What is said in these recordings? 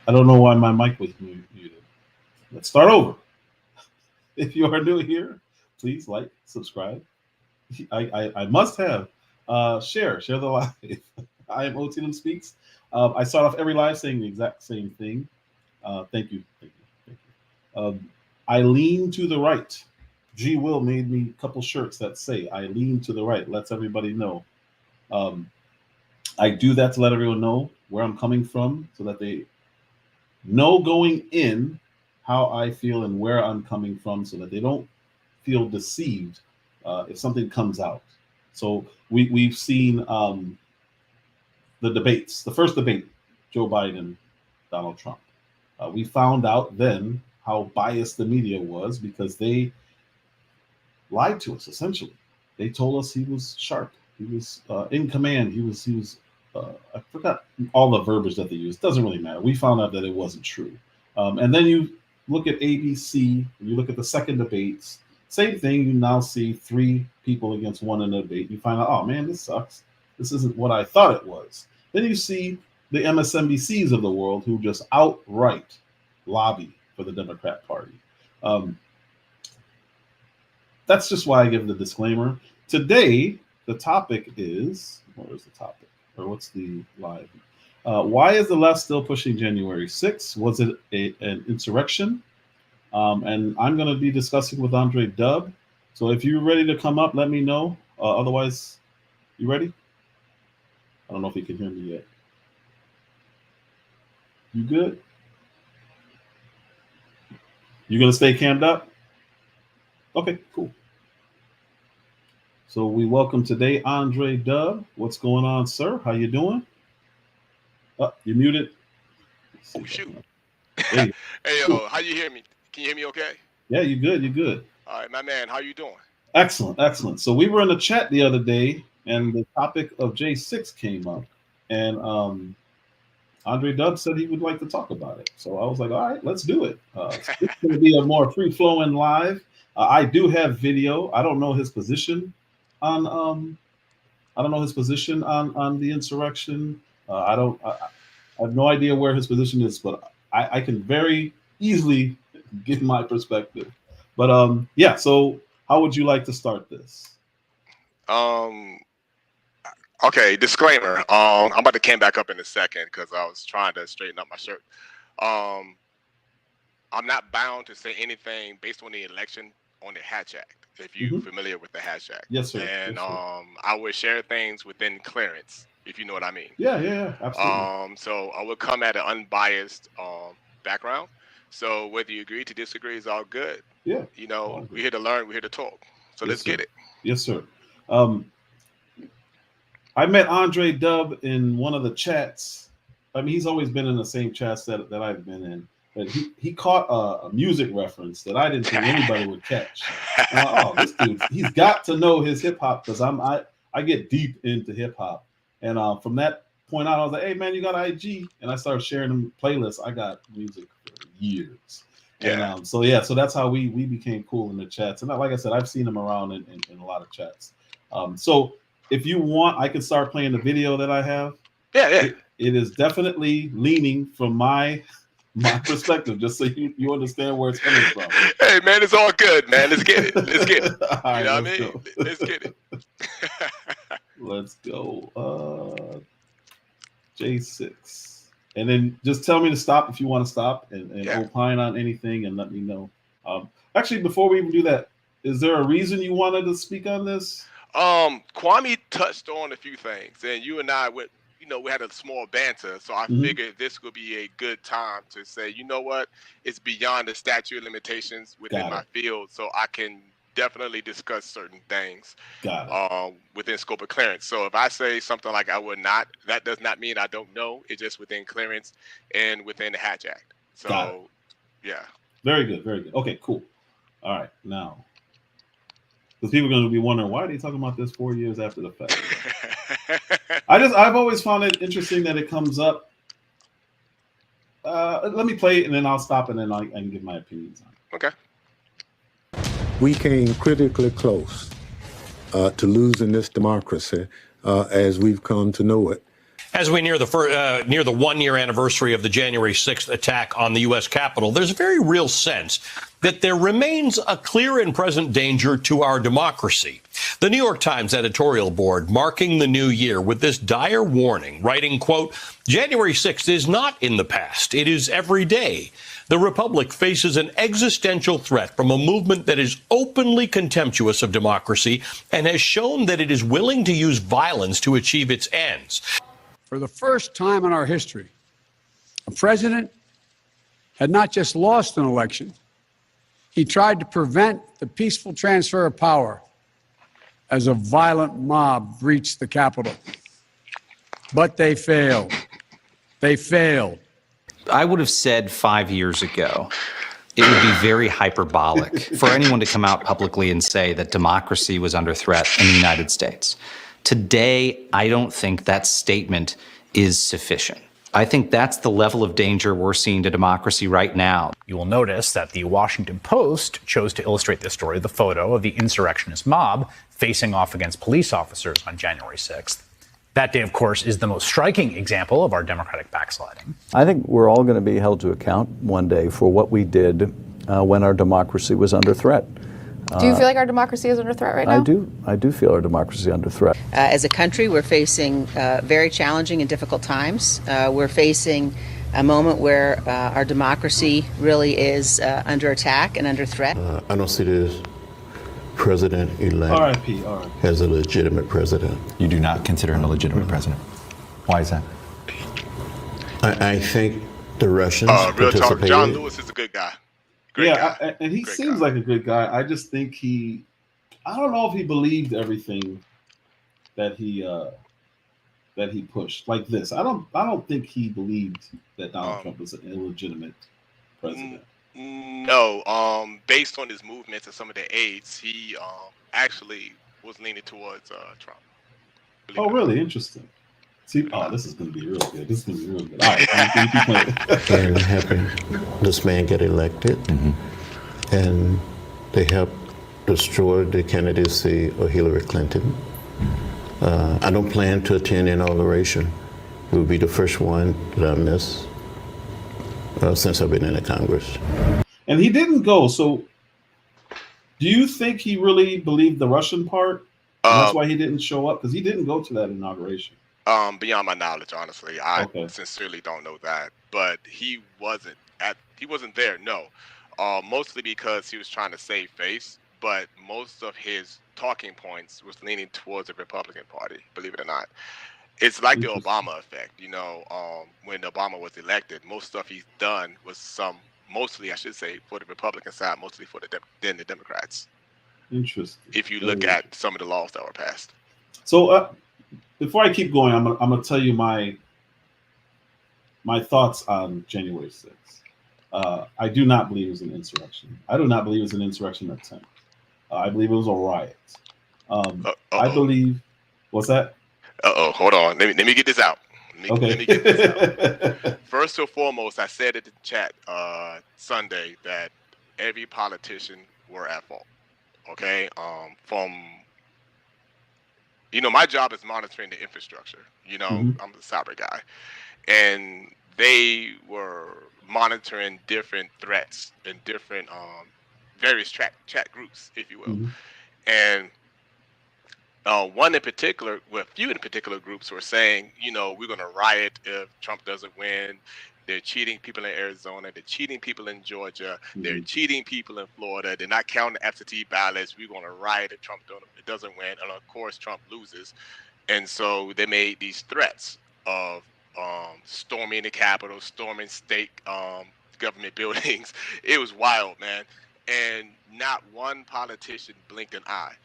I don't know why my mic was muted. Let's start over. If you are new here, please like, subscribe. I must have share the live. I am OTM Speaks. I start off every live saying the exact same thing. Thank you, thank you, thank you. I lean to the right. G Will made me a couple shirts that say I lean to the right. Lets everybody know. Um, I do that to let everyone know where I'm coming from, so that they know going in how I feel and where I'm coming from, so that they don't feel deceived if something comes out. So we've seen the debates, the first debate, Joe Biden, Donald Trump. We found out then how biased the media was, because they lied to us. Essentially, they told us he was sharp, he was in command, he was. I forgot all the verbiage that they used. Doesn't really matter. We found out that it wasn't true. And then you look at ABC, and you look at the second debates. Same thing. You now see three people against one in a debate. You find out, oh man, this sucks. This isn't what I thought it was. Then you see the MSNBCs of the world who just outright lobby for the Democrat Party. That's just why I give the disclaimer. Today, the topic is, where's the topic? Or what's the live? Why is the left still pushing January 6th? Was it an insurrection? And I'm going to be discussing with Andre Dub. So if you're ready to come up, let me know. Otherwise, you ready? I don't know if you can hear me yet. You good? You going to stay cammed up? Okay, cool. So we welcome today Andre Dub. What's going on, sir? How you doing? Oh, you muted. Oh shoot! Hey, Hey cool. how you hear me? Can you hear me okay? Yeah, you good. You good. All right, my man. How you doing? Excellent, excellent. So we were in the chat the other day, and the topic of J6 came up, and Andre Dub said he would like to talk about it. So I was like, all right, let's do it. It's going to be a more free-flowing live. I do have video. I don't know his position on the insurrection. I have no idea where his position is, but I can very easily give my perspective. But yeah. So how would you like to start this? Okay. Disclaimer. I'm about to came back up in a second because I was trying to straighten up my shirt. I'm not bound to say anything based on the election on the Hatch Act. If you're familiar with the Hatch Act. Yes, sir. And yes, sir. I would share things within clearance, if you know what I mean. Yeah, absolutely. So I would come at an unbiased background. So whether you agree to disagree is all good. Yeah. You know, we're here to learn, we're here to talk. So let's get it. Yes, sir. I met Andre Dub in one of the chats. I mean, he's always been in the same chats that I've been in. But he caught a music reference that I didn't think anybody would catch. Oh, this dude, he's got to know his hip hop, because I get deep into hip hop. And from that point on, I was like, hey man, you got IG? And I started sharing them playlists. I got music for years. Yeah. And so that's how we became cool in the chats. And like I said, I've seen him around in a lot of chats. So if you want, I can start playing the video that I have. Yeah. It is definitely leaning from my perspective, just so you understand where it's coming from. Hey man, it's all good, man. Let's get it. Let's get it. Right, you know what I mean? Let's get it. Let's go. J6. And then just tell me to stop if you want to stop, and opine on anything, and let me know. Actually, before we even do that, is there a reason you wanted to speak on this? Kwame touched on a few things, and you and I we had a small banter, so I figured this would be a good time to say, you know what, it's beyond the statute of limitations within my field, so I can definitely discuss certain things within scope of clearance. So if I say something like I would not, that does not mean I don't know. It's just within clearance and within the Hatch Act. So, yeah. Very good, very good. Okay, cool. All right, now, because people are going to be wondering, why are they talking about this 4 years after the fact? I've always found it interesting that it comes up. Let me play it, and then I'll stop, and then I can give my opinions on it. Okay. We came critically close to losing this democracy as we've come to know it. As we near the one-year anniversary of the January 6th attack on the U.S. Capitol, there's a very real sense that there remains a clear and present danger to our democracy. The New York Times editorial board marking the new year with this dire warning, writing, quote, January 6th is not in the past. It is every day. The Republic faces an existential threat from a movement that is openly contemptuous of democracy and has shown that it is willing to use violence to achieve its ends. For the first time in our history, a president had not just lost an election, he tried to prevent the peaceful transfer of power as a violent mob breached the Capitol. But they failed. They failed. I would have said 5 years ago, it would be very hyperbolic for anyone to come out publicly and say that democracy was under threat in the United States. Today, I don't think that statement is sufficient. I think that's the level of danger we're seeing to democracy right now. You will notice that the Washington Post chose to illustrate this story, the photo of the insurrectionist mob facing off against police officers on January 6th. That day, of course, is the most striking example of our democratic backsliding. I think we're all going to be held to account one day for what we did when our democracy was under threat. Do you feel like our democracy is under threat right now? I do feel our democracy is under threat. As a country, we're facing very challenging and difficult times. We're facing a moment where our democracy really is under attack and under threat. I don't see this president-elect R.I.P. as a legitimate president. You do not consider him a legitimate president. Why is that? I think the Russians real talk, participated. John Lewis is a good guy. Great guy. And he Great seems guy. like a good guy. I just think I don't know if he believed everything that he pushed like this. I don't think he believed that Donald Trump was an illegitimate president. No, based on his movements and some of the aides, he actually was leaning towards Trump. Oh, really? Interesting. See, this is going to be real good. This is going to be real good. All right, And having this man get elected, and they helped destroy the candidacy of Hillary Clinton. I don't plan to attend inauguration. It will be the first one that I miss since I've been in the Congress. And he didn't go. So, do you think he really believed the Russian part? And that's why he didn't show up, because he didn't go to that inauguration. Beyond my knowledge, honestly, I sincerely don't know that. But he wasn't there. No, mostly because he was trying to save face. But most of his talking points was leaning towards the Republican Party. Believe it or not, it's like the Obama effect. You know, when Obama was elected, most stuff he's done was mostly, I should say, for the Republican side, mostly for the Democrats. Interesting. If you look at some of the laws that were passed. So. Before I keep going, I'm gonna tell you my thoughts on January 6th. I do not believe it was an insurrection. I do not believe it was an insurrection attempt. I believe it was a riot. I believe. What's that? Hold on. Let me get this out. Let me get this out. First and foremost, I said in the chat Sunday that every politician were at fault. Okay. My job is monitoring the infrastructure. I'm the cyber guy. And they were monitoring different threats and different various chat groups, if you will. And a few in particular groups were saying, we're going to riot if Trump doesn't win. They're cheating people in Arizona. They're cheating people in Georgia. They're cheating people in Florida. They're not counting absentee ballots. We're going to riot if Trump doesn't win. And of course, Trump loses. And so they made these threats of storming the Capitol, storming state government buildings. It was wild, man. And not one politician blinked an eye.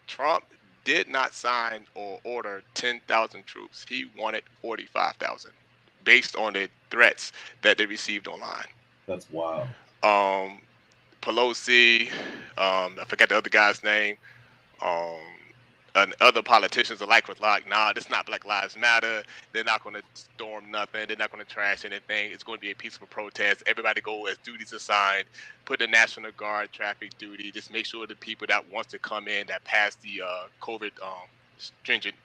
Trump did not sign or order 10,000 troops. He wanted 45,000. Based on the threats that they received online. That's wild. Pelosi, I forgot the other guy's name, and other politicians alike was like, nah, this is not Black Lives Matter. They're not going to storm nothing. They're not going to trash anything. It's going to be a peaceful protest. Everybody go as duties assigned. Put the National Guard traffic duty. Just make sure the people that wants to come in that pass the COVID stringent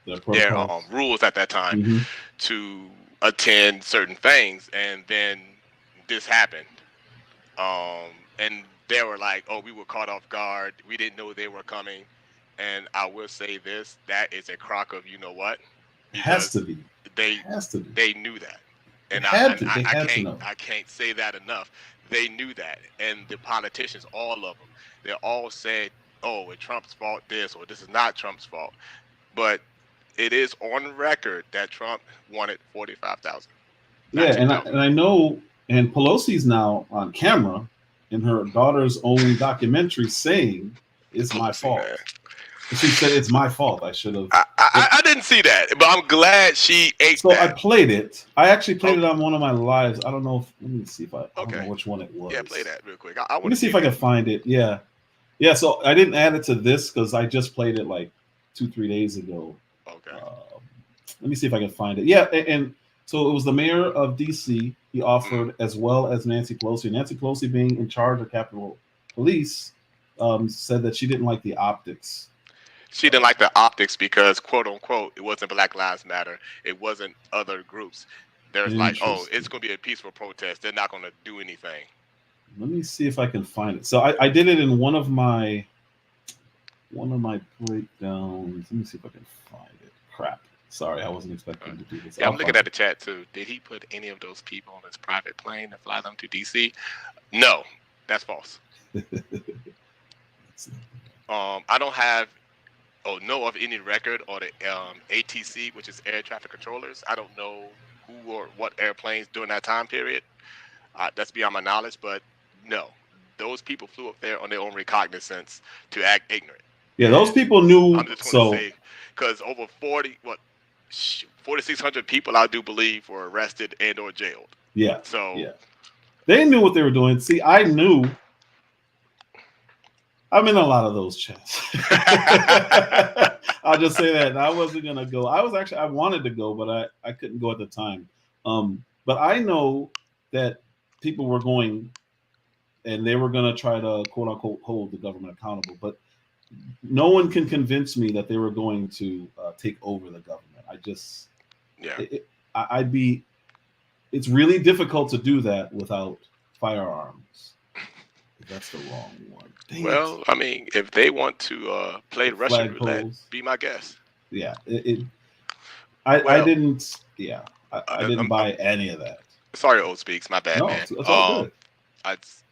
their rules at that time to attend certain things, and then this happened. And they were like, "Oh, we were caught off guard. We didn't know they were coming." And I will say this: that is a crock of you know what? It has to be. They knew that, and I can't say that enough. They knew that, and the politicians, all of them, they all said, "Oh, it's Trump's fault. This or this is not Trump's fault." But it is on record that Trump wanted 45,000. Yeah, and I know, and Pelosi's now on camera in her daughter's own documentary saying it's my fault. She said it's my fault. I should have. I didn't see that, but I'm glad she ate so that. I played it. I actually played it on one of my lives. I don't know if, let me see if I don't know which one it was. Yeah, play that real quick. Let me see if I can find it. Yeah. So I didn't add it to this because I just played it like 2-3 days ago. Okay. Let me see if I can find it. Yeah, and so it was the mayor of DC. He offered, as well as Nancy Pelosi. Nancy Pelosi, being in charge of Capitol Police, said that she didn't like the optics. She didn't like the optics because, quote unquote, it wasn't Black Lives Matter. It wasn't other groups. There's like, oh, it's going to be a peaceful protest. They're not going to do anything. Let me see if I can find it. So I did it in one of my breakdowns. Let me see if I can find it. Crap. Sorry, I wasn't expecting to do this. Yeah, I'm looking at the chat too. Did he put any of those people on his private plane to fly them to DC? No, that's false. I don't have know of any record or the ATC, which is air traffic controllers. I don't know who or what airplanes during that time period. That's beyond my knowledge, but no, those people flew up there on their own recognizance to act ignorant. Yeah, those people knew. I'm just going to say, because over 4,600 people, I do believe, were arrested and or jailed. Yeah. So yeah, they knew what they were doing. See, I knew. I'm in a lot of those chats. I'll just say that I wasn't gonna go. I wanted to go, but I couldn't go at the time. But I know that people were going, and they were gonna try to quote unquote hold the government accountable. But no one can convince me that they were going to take over the government. It's really difficult to do that without firearms. That's the wrong one. Well, I mean, if they want to play Russian roulette, be my guest. Yeah, I didn't. Yeah, I didn't buy any of that. Sorry, Old Speaks. My bad, man. It's all good.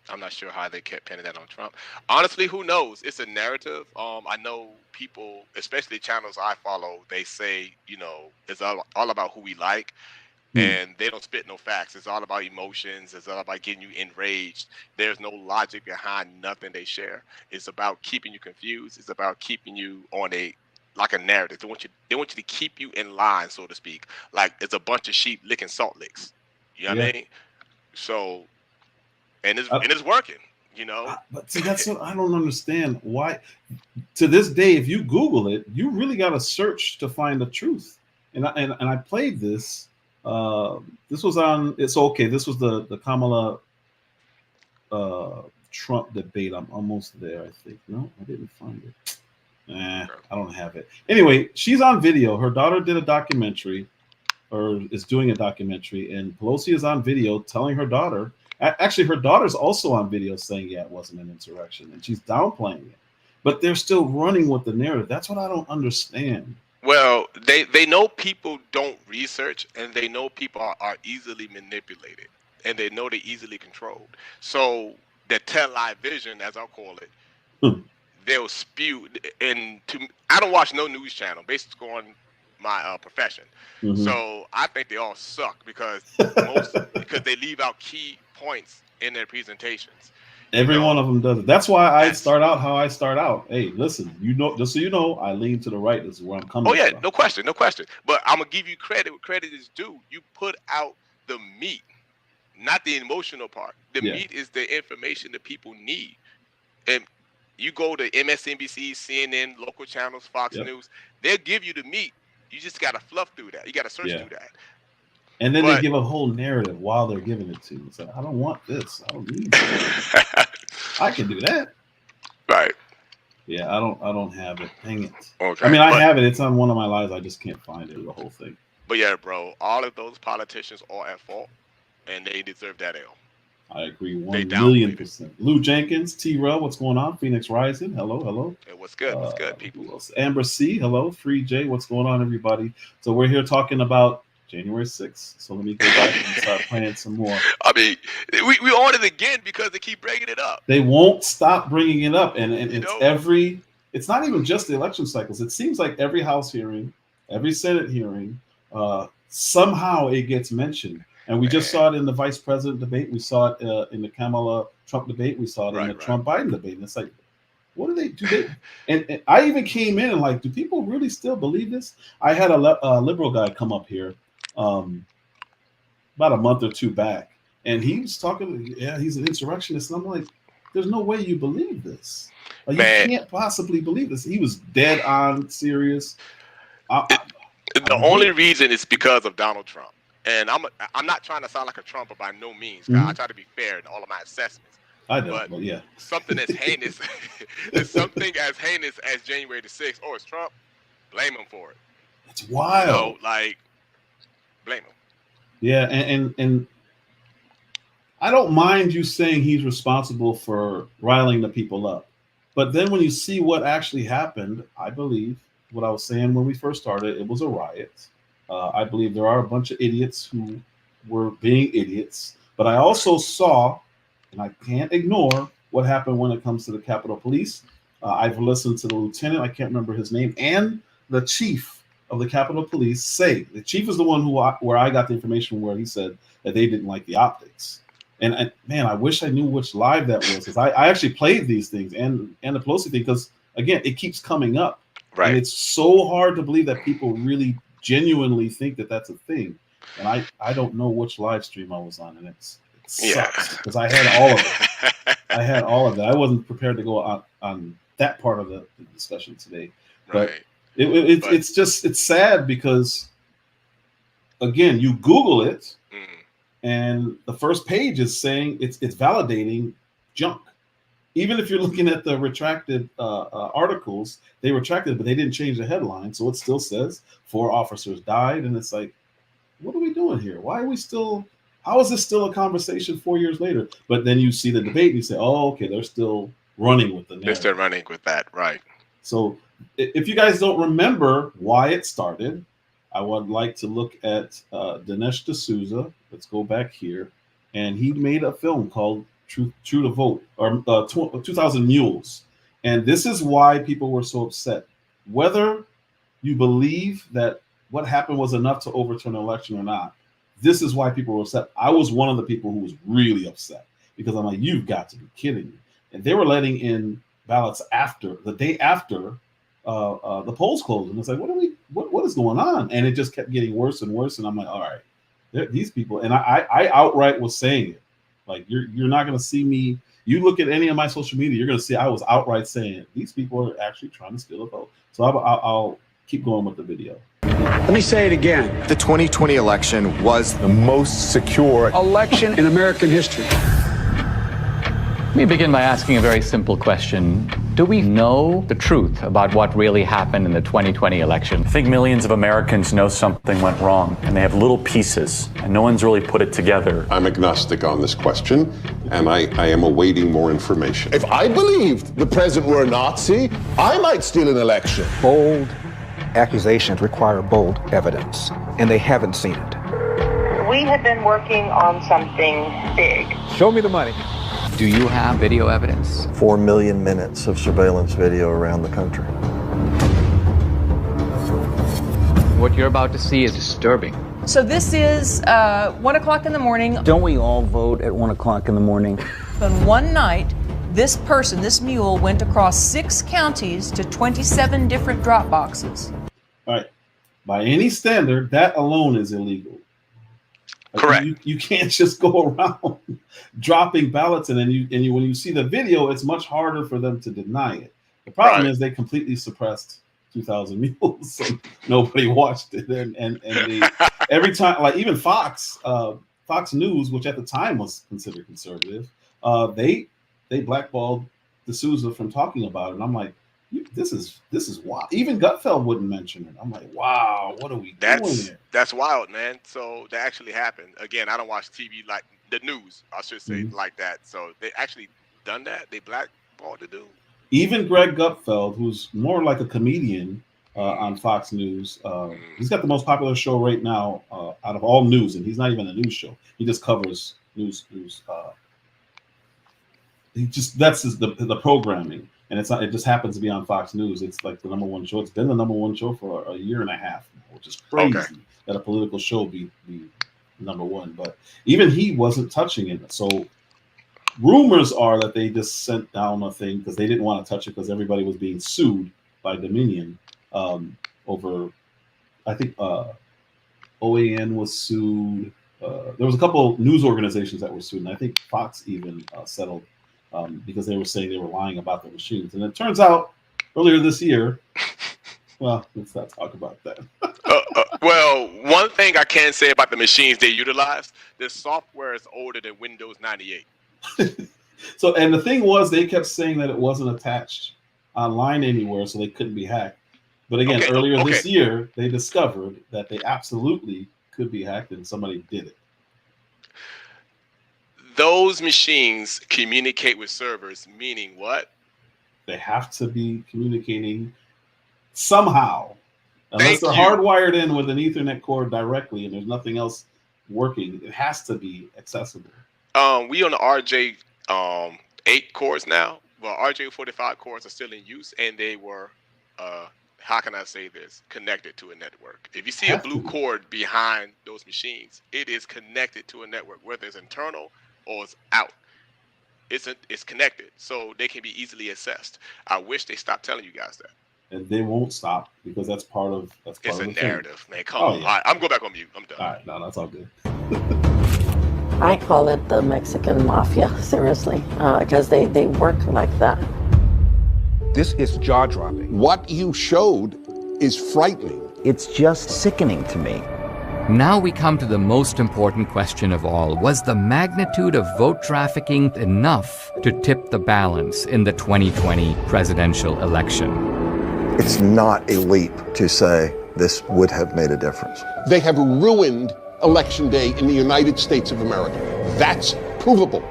I'm not sure how they kept pinning that on Trump. Honestly, who knows? It's a narrative. I know people, especially channels I follow, they say, it's all about who we like. And they don't spit no facts. It's all about emotions. It's all about getting you enraged. There's no logic behind nothing they share. It's about keeping you confused. It's about keeping you on a narrative. They want you to keep you in line, so to speak. Like it's a bunch of sheep licking salt licks. You know what I mean? So, and it's working. But see, that's what I don't understand. Why, to this day, if you Google it, you really got to search to find the truth. And I played this. This was on. It's okay. This was the Kamala Trump debate. I'm almost there. I think. No, I didn't find it. I don't have it. Anyway, she's on video. Her daughter did a documentary, or is doing a documentary, and Pelosi is on video telling her daughter. Actually, her daughter's also on video saying, "Yeah, it wasn't an insurrection," and she's downplaying it. But they're still running with the narrative. That's what I don't understand. Well, they know people don't research, and they know people are easily manipulated, and they know they're easily controlled. So the tell-lie vision, as I'll call it, they'll spew. I don't watch no news channel based on my profession. So I think they all suck because they leave out key points in their presentations. Every one of them does it. That's why I start out how I start out. Hey, listen, just so you know, I lean to the right. This is where I'm coming from. Oh, yeah, no question. But I'm going to give you credit where credit is due. You put out the meat, not the emotional part. The meat is the information that people need. And you go to MSNBC, CNN, local channels, Fox News, they'll give you the meat. You just got to fluff through that. You got to search through that. And then they give a whole narrative while they're giving it to you. It's like, I don't want this. I don't need this. I can do that. Right. Yeah, I don't have it. Dang it. Okay. I mean, I have it. It's on one of my lives. I just can't find it, the whole thing. But yeah, bro, all of those politicians are at fault, and they deserve that L. I agree 1,000,000%. Lou Jenkins, T-Rel, what's going on? Phoenix Rising, hello. Hey, what's good? What's good, people? Amber C, hello. Free J, what's going on, everybody? So we're here talking about January 6th. So let me go back and start playing some more. I mean, we on it again because they keep bringing it up. They won't stop bringing it up, and it's it's not even just the election cycles. It seems like every House hearing, every Senate hearing, somehow it gets mentioned. And we just saw it in the vice president debate. We saw it in the Kamala Trump debate. We saw it in the Trump Biden debate. And it's like, what do they? And I even came in and like, do people really still believe this? I had a liberal guy come up here about a month or two back, and he was talking. Yeah, he's an insurrectionist, and I'm like, there's no way you believe this. Like, you can't possibly believe this. He was dead on serious. The only reason is because of Donald Trump. And I'm not trying to sound like a Trumper by no means. I try to be fair in all of my assessments. I know, but yeah. Something as heinous, there's something as heinous as January the 6th. Oh, it's Trump. Blame him for it. It's wild. You know, like, blame him. Yeah, and I don't mind you saying he's responsible for riling the people up. But then when you see what actually happened, I believe what I was saying when we first started, it was a riot. I believe there are a bunch of idiots who were being idiots, but I also saw, and I can't ignore what happened when it comes to the Capitol Police. I've listened to the lieutenant, I can't remember his name, and the chief of the Capitol Police say, the chief is the one where I got the information where he said that they didn't like the optics. And man, I wish I knew which live that was, because I actually played these things and the Pelosi thing, because again, it keeps coming up. Right. And it's so hard to believe that people really genuinely think that that's a thing. And I don't know which live stream I was on, and it sucks because I had all of it. I had all of that. I wasn't prepared to go on that part of the discussion today. But it's sad because, again, you Google it, and the first page is saying it's validating junk. Even if you're looking at the retracted articles, they retracted, but they didn't change the headline. So it still says 4 officers died. And it's like, what are we doing here? Why are we still, how is this still a conversation 4 years later? But then you see the debate and you say, oh, okay, they're still running with the narrative. They're still running with that, right. So if you guys don't remember why it started, I would like to look at Dinesh D'Souza. Let's go back here. And he made a film called True to Vote, or 2000 Mules. And this is why people were so upset. Whether you believe that what happened was enough to overturn an election or not, this is why people were upset. I was one of the people who was really upset, because I'm like, you've got to be kidding me. And they were letting in ballots after, the day after the polls closed. And it's like, what is going on? And it just kept getting worse and worse. And I'm like, all right, these people, and I outright was saying it. Like, you're not going to see me. You look at any of my social media, you're going to see I was outright saying these people are actually trying to steal a vote. So I'll keep going with the video. Let me say it again. The 2020 election was the most secure election in American history. Let me begin by asking a very simple question. Do we know the truth about what really happened in the 2020 election? I think millions of Americans know something went wrong, and they have little pieces, and no one's really put it together. I'm agnostic on this question, and I am awaiting more information. If I believed the president were a Nazi, I might steal an election. Bold accusations require bold evidence, and they haven't seen it. We have been working on something big. Show me the money. Do you have video evidence? 4 million minutes of surveillance video around the country. What you're about to see is disturbing. So this is 1 o'clock in the morning. Don't we all vote at 1 o'clock in the morning? On one night, this person, this mule, went across 6 counties to 27 different drop boxes. All right. By any standard, that alone is illegal. Correct. You can't just go around dropping ballots, and then when you see the video, it's much harder for them to deny it. The problem is they completely suppressed 2000 Mules, so nobody watched it, and they, every time, like even Fox News, which at the time was considered conservative, they blackballed D'Souza from talking about it. And I'm like, This is wild. Even Gutfeld wouldn't mention it. I'm like, wow, what are we doing here? That's wild, man. So that actually happened. Again, I don't watch TV like the news, I should say, like that. So they actually done that. They blackballed the dude. Even Greg Gutfeld, who's more like a comedian on Fox News, he's got the most popular show right now out of all news, and he's not even a news show. He just covers news. That's the programming, and it's not. It just happens to be on Fox News. It's like the #1 show. It's been the #1 show for a year and a half now, which is crazy that a political show be #1. But even he wasn't touching it. So rumors are that they just sent down a thing because they didn't want to touch it because everybody was being sued by Dominion over. I think OAN was sued. There was a couple news organizations that were sued, and I think Fox even settled because they were saying they were lying about the machines. And it turns out earlier this year, well, let's not talk about that. Well, one thing I can say about the machines they utilized, the software is older than Windows 98. So, and the thing was, they kept saying that it wasn't attached online anywhere, so they couldn't be hacked. But again, earlier this year, they discovered that they absolutely could be hacked, and somebody did it. Those machines communicate with servers, meaning what? They have to be communicating somehow. Unless they're hardwired in with an Ethernet cord directly and there's nothing else working, it has to be accessible. We on the RJ 8 cores now. Well, RJ 45 cores are still in use, and they were how can I say this? Connected to a network. If you see a blue cord behind those machines, it is connected to a network, whether it's internal or it's out. It's connected, so they can be easily accessed. I wish they stopped telling you guys that. And they won't stop because that's part of it's a narrative, man. Come on. Yeah. All right, I'm going back on mute. I'm done. All right, no, that's all good. I call it the Mexican mafia, seriously, because they work like that. This is jaw-dropping. What you showed is frightening. It's just sickening to me. Now we come to the most important question of all. Was the magnitude of vote trafficking enough to tip the balance in the 2020 presidential election? It's not a leap to say this would have made a difference. They have ruined Election Day in the United States of America. That's provable.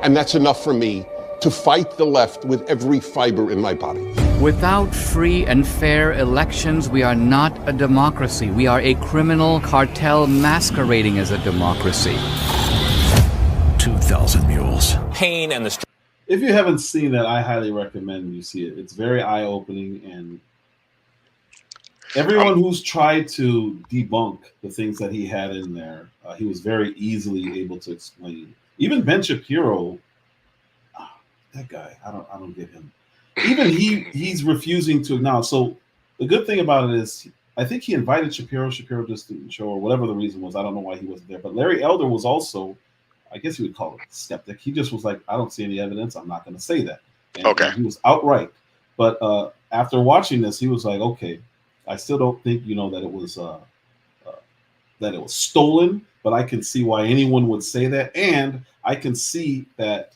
And that's enough for me to fight the left with every fiber in my body. Without free and fair elections, we are not a democracy. We are a criminal cartel masquerading as a democracy. 2,000 mules. Pain and the... If you haven't seen that, I highly recommend you see it. It's very eye-opening, and everyone who's tried to debunk the things that he had in there, he was very easily able to explain. Even Ben Shapiro, that guy, I don't get him. Even he's refusing to acknowledge. So the good thing about it is, I think he invited Shapiro. Shapiro just didn't show, or whatever the reason was. I don't know why he wasn't there. But Larry Elder was also, I guess you would call it skeptic. He just was like, I don't see any evidence. I'm not going to say that. And he was outright. But after watching this, he was like, okay, I still don't think, that it was stolen, but I can see why anyone would say that. And I can see that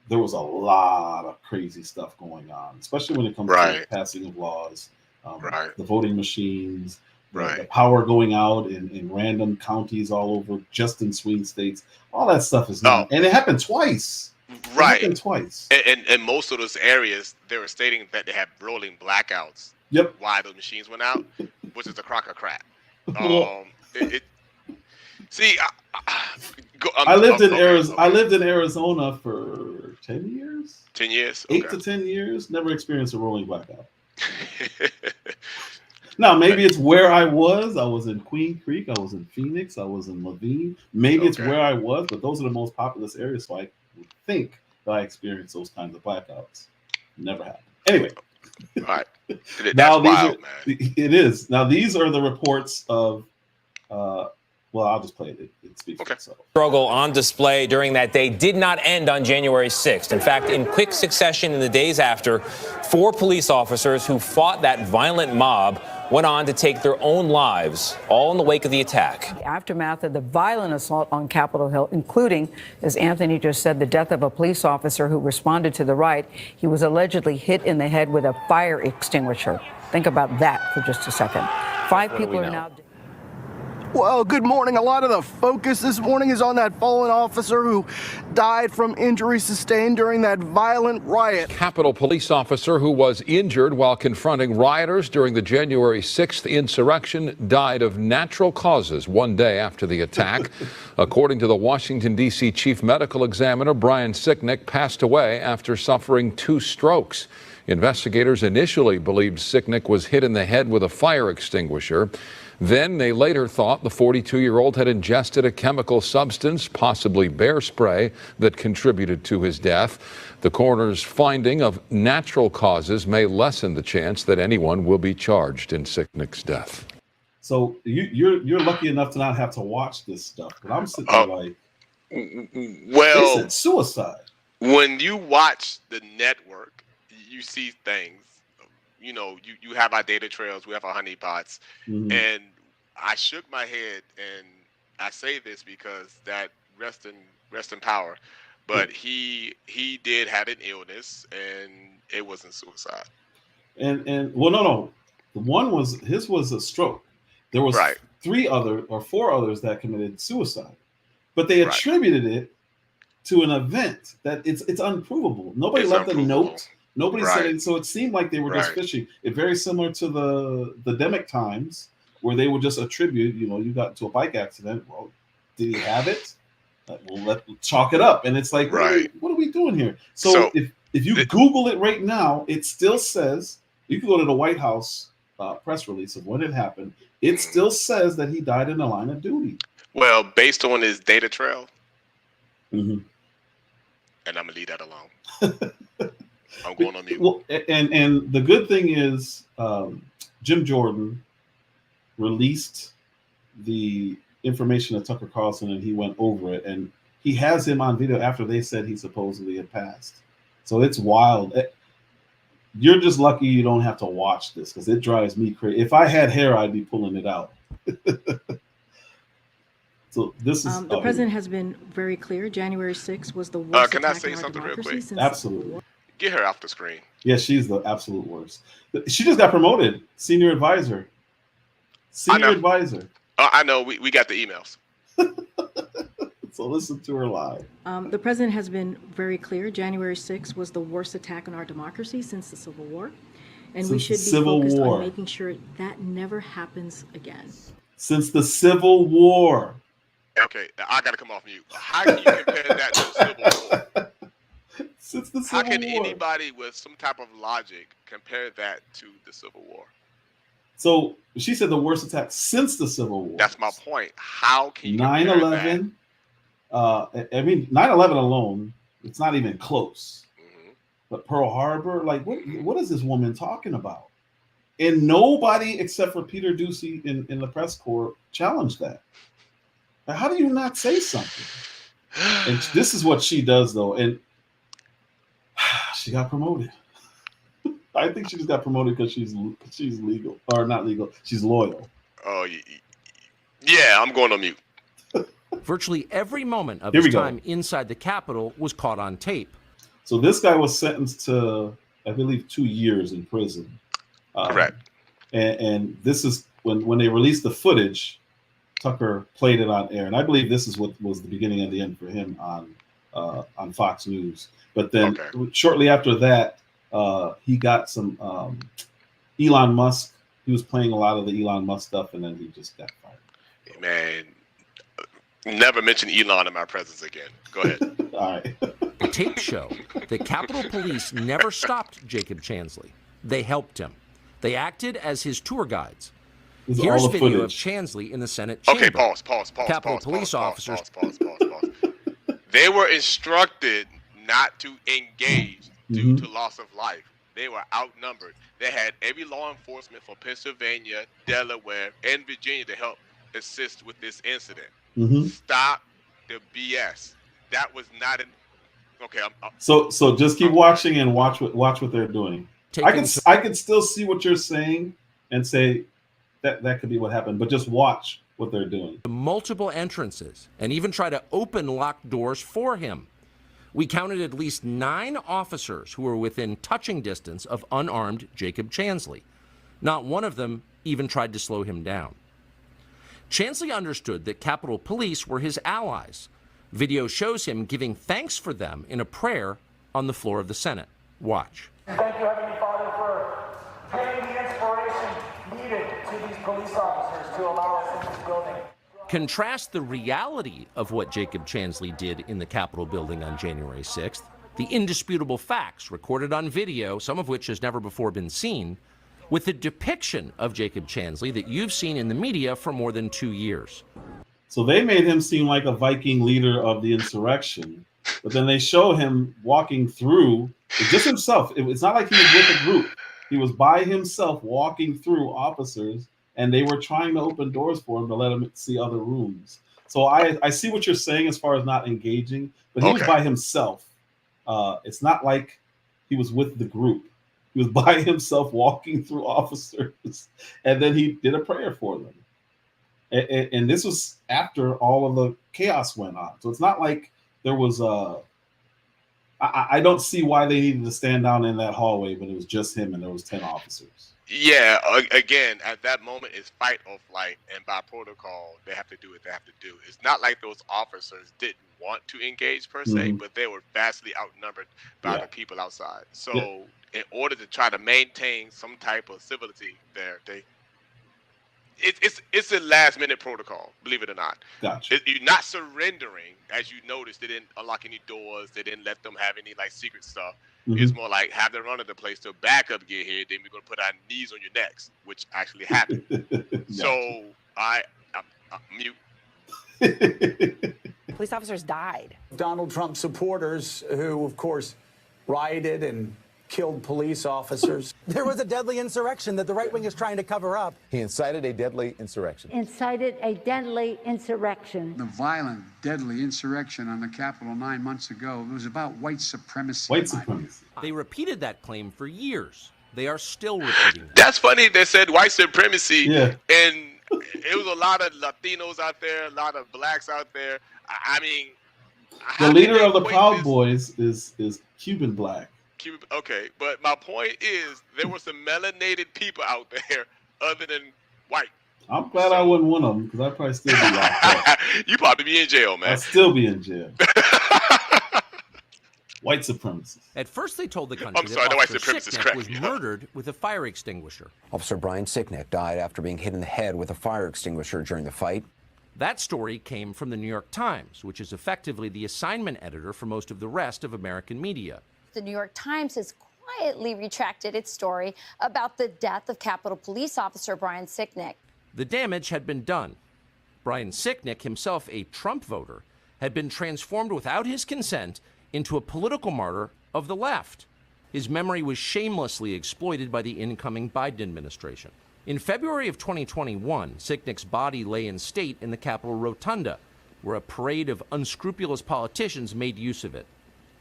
there was a lot of crazy stuff going on, especially when it comes to the passing of laws, the voting machines, the power going out in random counties all over, just in swing states. All that stuff is not, and it happened twice. Right. It happened twice. And most of those areas, they were stating that they had rolling blackouts. Yep. Why those machines went out, which is a crock of crap. I lived in Arizona for 10 years. 10 years. 8 to 10 years. Never experienced a rolling blackout. Now maybe it's where I was. I was in Queen Creek. I was in Phoenix. I was in Levine. Maybe it's where I was, but those are the most populous areas. So I would think that I experienced those kinds of blackouts. Never happened. Anyway. All right. Now wild, man. It is. Now these are the reports of. Well, I'll just play it. It speaks for itself. Struggle on display during that day did not end on January 6th. In fact, in quick succession in the days after, 4 police officers who fought that violent mob went on to take their own lives, all in the wake of the attack. The aftermath of the violent assault on Capitol Hill, including, as Anthony just said, the death of a police officer who responded to the riot. He was allegedly hit in the head with a fire extinguisher. Think about that for just a second. 5 people are now. Well, good morning. A lot of the focus this morning is on that fallen officer who died from injuries sustained during that violent riot. Capitol police officer who was injured while confronting rioters during the January 6th insurrection died of natural causes 1 day after the attack. According to the Washington, D.C. chief medical examiner, Brian Sicknick passed away after suffering 2 strokes. Investigators initially believed Sicknick was hit in the head with a fire extinguisher. Then they later thought the 42-year-old had ingested a chemical substance, possibly bear spray, that contributed to his death. The coroner's finding of natural causes may lessen the chance that anyone will be charged in Sicknick's death. So you're lucky enough to not have to watch this stuff, but I'm sitting there like, well, they said suicide. When you watch the network, you see things. You know, you have our data trails, we have our honeypots, and I shook my head, and I say this because that rest in power, but he did have an illness, and it wasn't suicide. And well, no, the one was his was a stroke. There was 4 others that committed suicide, but they attributed it to an event that it's unprovable. Nobody left a note. Nobody said it, so it seemed like they were just fishing. It's very similar to the Demic times, where they would just attribute, you got into a bike accident. Well, did he have it? Let's chalk it up. And it's like, what are we doing here? So if you Google it right now, it still says, you can go to the White House press release of when it happened. It still says that he died in the line of duty. Well, based on his data trail, and I'm going to leave that alone. I'm going on mute. Well, and the good thing is, Jim Jordan released the information to Tucker Carlson, and he went over it, and he has him on video after they said he supposedly had passed. So it's wild. You're just lucky you don't have to watch this, because it drives me crazy. If I had hair, I'd be pulling it out. So this is the president has been very clear. January 6th was the worst. Can I attack say on our something real democracy quick? Absolutely. Get her off the screen. Yeah, she's the absolute worst. She just got promoted, senior advisor. Advisor. I know. We got the emails. So listen to her live. The president has been very clear. January 6th was the worst attack on our democracy since the Civil War. And we should be focused on making sure that never happens again. Since the Civil War. Okay, I got to come off mute. How can you compare that to the Civil War? Since the Civil How can War. anybody with some type of logic compare that to the Civil War? So she said the worst attack since the Civil War. That's my point. How can you 9/11? I mean, 9/11 alone, it's not even close. But Pearl Harbor, like, what is this woman talking about? And nobody except for Peter Doocy in the press corps challenged that. Now, how do you not say something? And this is what she does, though. And she got promoted. I think she just got promoted because she's legal, or not legal. She's loyal. Oh, yeah, I'm going on mute. Virtually every moment of his time inside the Capitol was caught on tape. So this guy was sentenced to, I believe, 2 years in prison. Correct. And this is when they released the footage, Tucker played it on air, and I believe this is what was the beginning and the end for him on Fox News. But then shortly after that, he got some Elon Musk. He was playing a lot of the Elon Musk stuff, and then he just got fired. Man, never mention Elon in my presence again. Go ahead. All right. The tapes show that Capitol Police never stopped Jacob Chansley. They helped him. They acted as his tour guides. Here's video of Chansley in the Senate chamber. Okay, pause. Capitol Police officers. Pause. They were instructed not to engage due to loss of life. They were outnumbered. They had every law enforcement from Pennsylvania, Delaware, and Virginia to help assist with this incident. Stop the BS. That was not an okay. So just keep watching and watch what they're doing. I can still see what you're saying and say that could be what happened. But just watch what they're doing. Multiple entrances and even try to open locked doors for him. We counted at least 9 officers who were within touching distance of unarmed Jacob Chansley. Not one of them even tried to slow him down. Chansley understood that Capitol Police were his allies. Video shows him giving thanks for them in a prayer on the floor of the Senate. Watch. Thank you, Heavenly Father, for giving the inspiration needed to these police officers to allow us in this building. Contrast the reality of what Jacob Chansley did in the Capitol building on January 6th, the indisputable facts recorded on video, some of which has never before been seen, with the depiction of Jacob Chansley that you've seen in the media for more than 2 years. So they made him seem like a Viking leader of the insurrection, but then they show him walking through, just himself. It's not like he was with a group. He was by himself walking through officers, and they were trying to open doors for him to let him see other rooms. So I see what you're saying as far as not engaging, but he was by himself. It's not like he was with the group. He was by himself walking through officers, and then he did a prayer for them. And this was after all of the chaos went on. So it's not like there was I don't see why they needed to stand down in that hallway when it was just him and there was 10 officers. Yeah, again, at that moment, it's fight or flight, and by protocol, they have to do what they have to do. It's not like those officers didn't want to engage per se, but they were vastly outnumbered by the people outside. So in order to try to maintain some type of civility there, it's a last minute protocol, believe it or not. Gotcha. You're not surrendering, as you noticed. They didn't unlock any doors. They didn't let them have any like secret stuff. It's more like have them run to the place till backup get here. Then we're gonna put our knees on your necks, which actually happened. So I'm mute. Police officers died. Donald Trump supporters who, of course, rioted and killed police officers. There was a deadly insurrection that the right wing is trying to cover up. He incited a deadly insurrection. Incited a deadly insurrection. The violent, deadly insurrection on the Capitol 9 months ago, it was about white supremacy. White supremacy. They repeated that claim for years. They are still repeating it. That's funny. They said white supremacy, yeah. And it was a lot of Latinos out there, a lot of blacks out there. I mean, the leader of the Proud Boys is Cuban black. Okay, but my point is there were some melanated people out there other than white. I'm glad I wasn't one of them because I'd probably still be locked up. You probably be in jail, man. I'd still be in jail. White supremacy. At first, they told the country the white that Officer supremacist Sicknick was murdered with a fire extinguisher. Officer Brian Sicknick died after being hit in the head with a fire extinguisher during the fight. That story came from the New York Times, which is effectively the assignment editor for most of the rest of American media. The New York Times has quietly retracted its story about the death of Capitol Police Officer Brian Sicknick. The damage had been done. Brian Sicknick, himself a Trump voter, had been transformed without his consent into a political martyr of the left. His memory was shamelessly exploited by the incoming Biden administration. In February of 2021, Sicknick's body lay in state in the Capitol Rotunda, where a parade of unscrupulous politicians made use of it.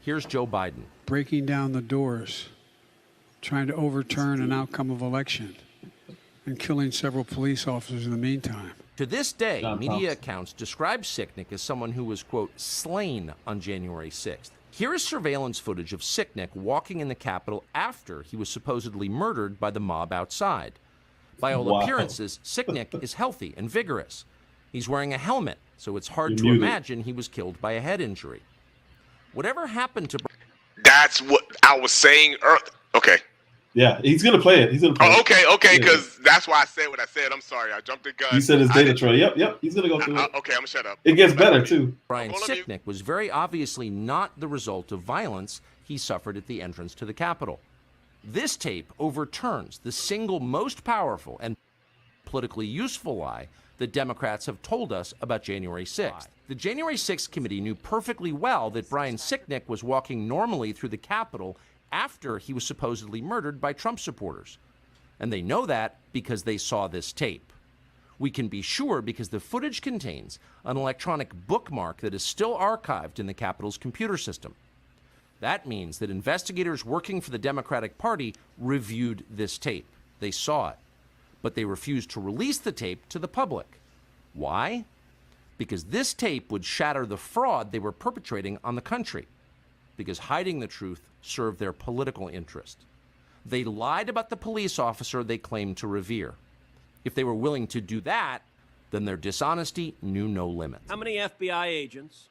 Here's Joe Biden. Breaking down the doors, trying to overturn an outcome of election, and killing several police officers in the meantime. To this day, media accounts describe Sicknick as someone who was, quote, slain on January 6th. Here is surveillance footage of Sicknick walking in the Capitol after he was supposedly murdered by the mob outside. By all appearances, Sicknick is healthy and vigorous. He's wearing a helmet, so it's hard to imagine he was killed by a head injury. Whatever happened to... That's what I was saying earlier. Okay. Yeah, he's going to play it. He's going to play it. Okay, because that's why I said what I said. I'm sorry. I jumped the gun. He said his data trail. Yep. He's going to go through it. Okay, I'm going to shut up. It gets better, too. Brian Sicknick was very obviously not the result of violence he suffered at the entrance to the Capitol. This tape overturns the single most powerful and politically useful lie the Democrats have told us about January 6th. The January 6th committee knew perfectly well that Brian Sicknick was walking normally through the Capitol after he was supposedly murdered by Trump supporters. And they know that because they saw this tape. We can be sure because the footage contains an electronic bookmark that is still archived in the Capitol's computer system. That means that investigators working for the Democratic Party reviewed this tape. They saw it. but they refused to release the tape to the public. Why? Because this tape would shatter the fraud they were perpetrating on the country. Because hiding the truth served their political interest. They lied about the police officer they claimed to revere. If they were willing to do that, then their dishonesty knew no limit. How many FBI agents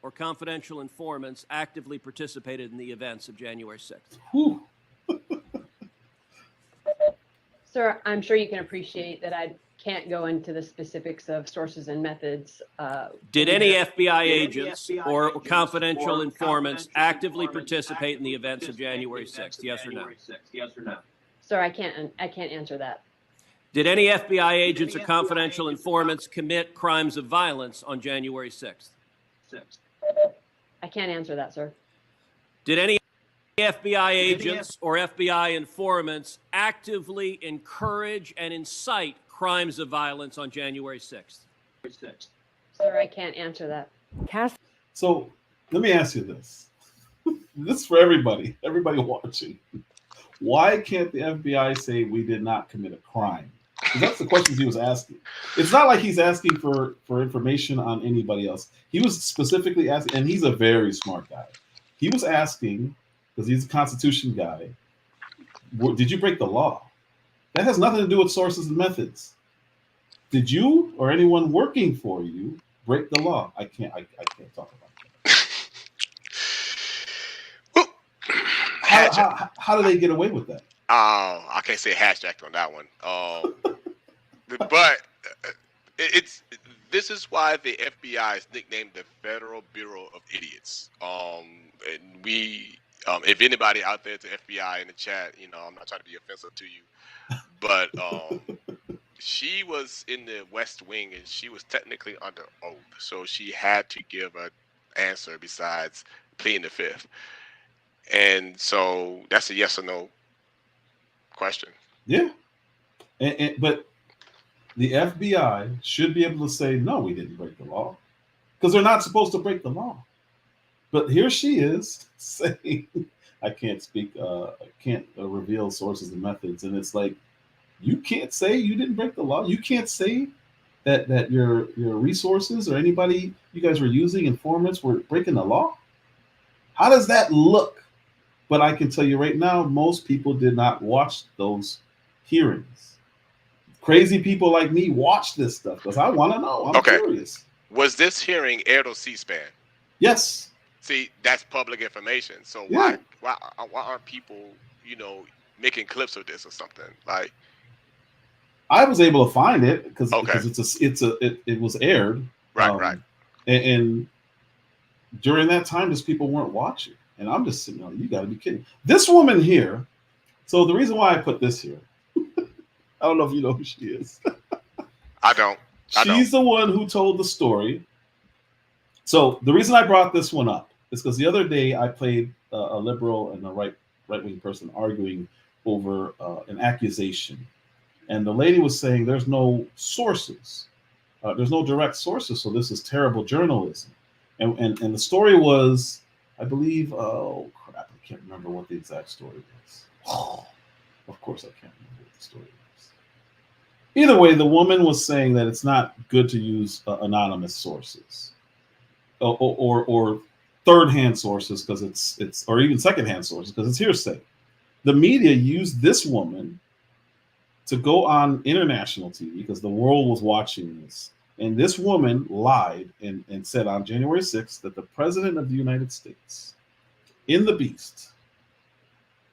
or confidential informants actively participated in the events of January 6th? Sir, I'm sure you can appreciate that I can't go into the specifics of sources and methods. Did any FBI agents or confidential informants actively participate in the events of January 6th? Yes or no? Sir, I can't answer that. Did any FBI agents or confidential informants commit crimes of violence on January 6th? I can't answer that, sir. Did any FBI agents or FBI informants actively encourage and incite crimes of violence on January 6th? Sir, I can't answer that. So let me ask you this. This is for everybody watching. Why can't the FBI say we did not commit a crime? Because that's the questions he was asking. It's not like he's asking for information on anybody else. He was specifically asking, and he's a very smart guy. He was asking, because he's a Constitution guy, did you break the law? That has nothing to do with sources and methods. Did you or anyone working for you break the law? I can't talk about that. How do they get away with that? I can't say hashtag on that one. But this is why the FBI is nicknamed the Federal Bureau of Idiots. And we, if anybody out there, to FBI in the chat, I'm not trying to be offensive to you, but she was in the West Wing and she was technically under oath, so she had to give an answer besides pleading the fifth. And so that's a yes or no question. Yeah, but the FBI should be able to say, no, we didn't break the law, because they're not supposed to break the law. But here she is saying, I can't speak, I can't reveal sources and methods. And it's like, you can't say you didn't break the law. You can't say that your resources or anybody you guys were using, informants, were breaking the law. How does that look? But I can tell you right now, most people did not watch those hearings. Crazy people like me watch this stuff because I want to know. I'm curious. Was this hearing aired on C-SPAN? Yes. See, that's public information. So why aren't people, making clips of this or something? Like, I was able to find it because it was aired. Right. And during that time, just people weren't watching. And I'm just sitting there, you got to be kidding. This woman here, so the reason why I put this here, I don't know if you know who she is. I don't. She's the one who told the story. So the reason I brought this one up is because the other day I played a liberal and a right-wing person arguing over an accusation. And the lady was saying there's no sources. There's no direct sources, so this is terrible journalism. And the story was, I believe, oh crap, I can't remember what the exact story was. Of course I can't remember what the story was. Either way, the woman was saying that it's not good to use anonymous sources or third-hand sources because it's or even second-hand sources because it's hearsay. The media used this woman to go on international TV because the world was watching this. And this woman lied and said on January 6th that the president of the United States in the Beast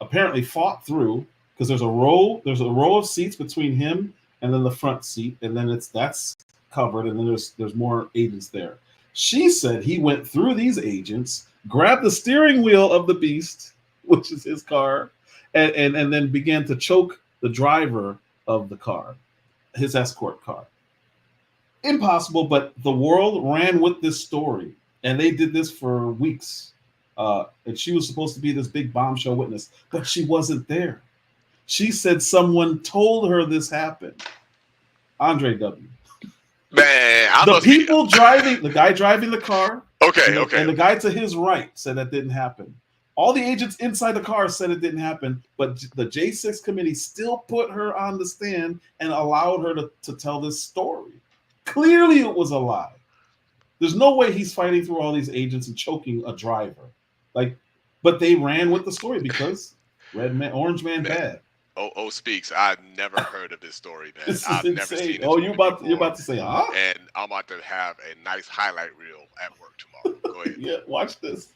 apparently fought through because there's a row of seats between him and then the front seat, and then that's covered, and then there's more agents there. She said he went through these agents, grabbed the steering wheel of the Beast, which is his car, and then began to choke the driver of the car, his escort car. Impossible, but the world ran with this story, and they did this for weeks. And she was supposed to be this big bombshell witness, but she wasn't there. She said someone told her this happened. Andre W. Man, the guy driving the car. Okay. And the guy to his right said that didn't happen. All the agents inside the car said it didn't happen, but the J6 committee still put her on the stand and allowed her to tell this story. Clearly, it was a lie. There's no way he's fighting through all these agents and choking a driver. But they ran with the story because Orange Man bad. Oh speaks. I've never heard of this story, man. This is I've insane. never seen this. Oh, you're about to say, huh? And I'm about to have a nice highlight reel at work tomorrow. Go ahead. Yeah, watch this.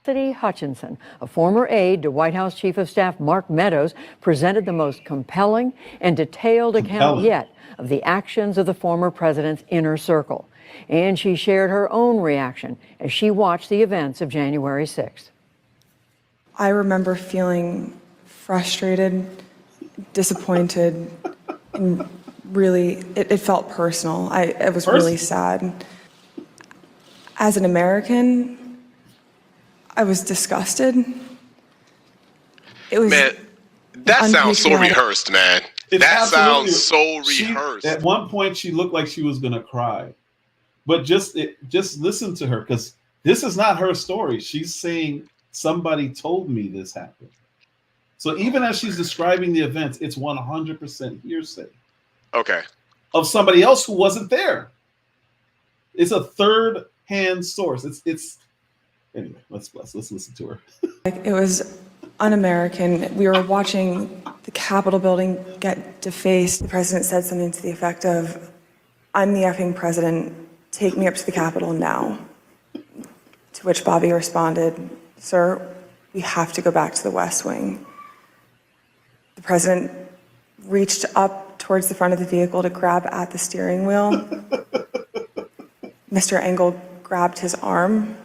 Cassidy Hutchinson, a former aide to White House Chief of Staff Mark Meadows, presented the most compelling and detailed account yet of the actions of the former president's inner circle. And she shared her own reaction as she watched the events of January 6th. I remember feeling frustrated, disappointed, and really, it felt personal. It was really sad. As an American, I was disgusted. It was. Man, that sounds so rehearsed, man. That sounds so rehearsed. At one point, she looked like she was gonna cry, but just listen to her, because this is not her story. She's saying somebody told me this happened. So even as she's describing the events, it's 100% hearsay. Okay. Of somebody else who wasn't there. It's a third-hand source. It's anyway. Let's listen to her. It was un-American. We were watching the Capitol building get defaced. The president said something to the effect of, "I'm the effing president. Take me up to the Capitol now." To which Bobby responded, "Sir, we have to go back to the West Wing." The president reached up towards the front of the vehicle to grab at the steering wheel. Mr. Engel grabbed his arm,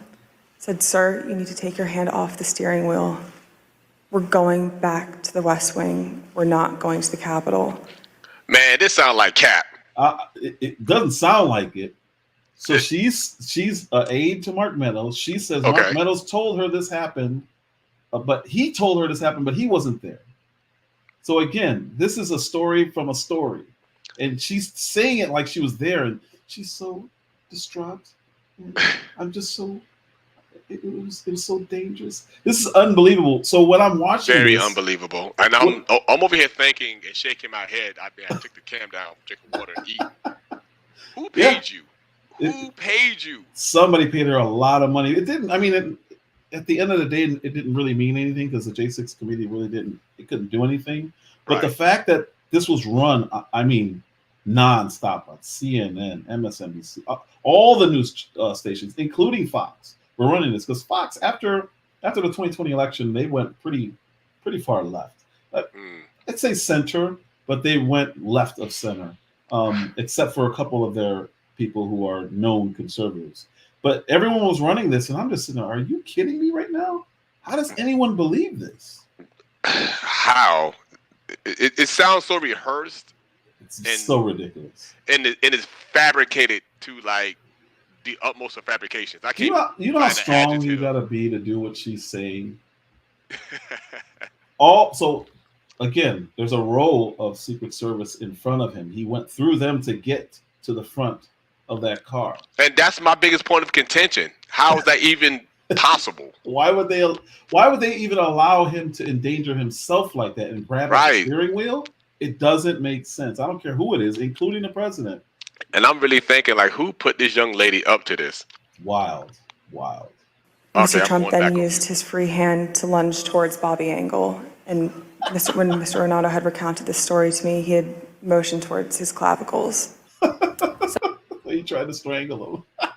said, "Sir, you need to take your hand off the steering wheel. We're going back to the West Wing. We're not going to the Capitol." Man, this sounds like Cap. It doesn't sound like it. So she's an aide to Mark Meadows. She says Mark Meadows told her this happened, but he told her this happened, but he wasn't there. So again, this is a story from a story, and she's saying it like she was there, and she's so distraught. I'm just so. It was so dangerous. This is unbelievable. So when I'm watching, very unbelievable, and I'm over here thinking and shaking my head. I took the cam down, drink water, and eat. Who paid you? Who paid you? Somebody paid her a lot of money. It didn't. I mean, at the end of the day, it didn't really mean anything because the J6 committee really didn't. It couldn't do anything. But the fact that this was run, I mean, nonstop on CNN, MSNBC, all the news stations, including Fox, were running this because Fox, after the 2020 election, they went pretty far left. I'd say center, but they went left of center, except for a couple of their people who are known conservatives. But everyone was running this, and I'm just sitting there, are you kidding me right now? How does anyone believe this? How? It sounds so rehearsed. It's so ridiculous. And it's fabricated to like the utmost of fabrications. I can't. You know how strong you gotta be to do what she's saying. So again, there's a row of Secret Service in front of him. He went through them to get to the front of that car. And that's my biggest point of contention. How is that even possible? Why would they even allow him to endanger himself like that and grab the steering wheel? It doesn't make sense. I don't care who it is, including the president. And I'm really thinking, like, who put this young lady up to this? Wild. Mr. Trump then used his free hand to lunge towards Bobby Engel. And when Mr. Renato had recounted this story to me, he had motioned towards his clavicles. So he tried to strangle him.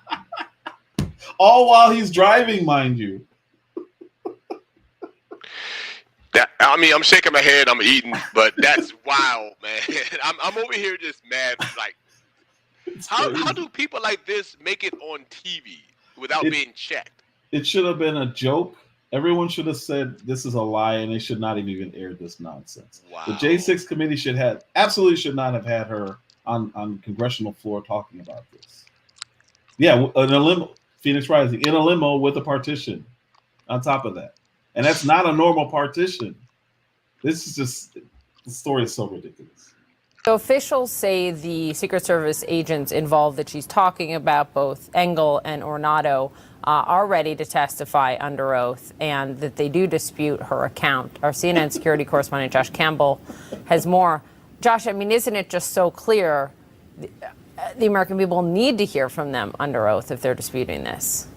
All while he's driving, mind you. I mean, I'm shaking my head, I'm eating, but that's wild, man. I'm over here just mad. Like, how do people like this make it on TV without being checked? It should have been a joke. Everyone should have said this is a lie, and they should not have even aired this nonsense. Wow. The J6 committee absolutely should not have had her on congressional floor talking about this. Yeah, in a limo, Phoenix Rising, in a limo with a partition on top of that. And that's not a normal partition. This is just, the story is so ridiculous. So officials say the Secret Service agents involved that she's talking about, both Engel and Ornato, are ready to testify under oath, and that they do dispute her account. Our CNN security correspondent Josh Campbell has more. Josh, I mean, isn't it just so clear the American people need to hear from them under oath if they're disputing this?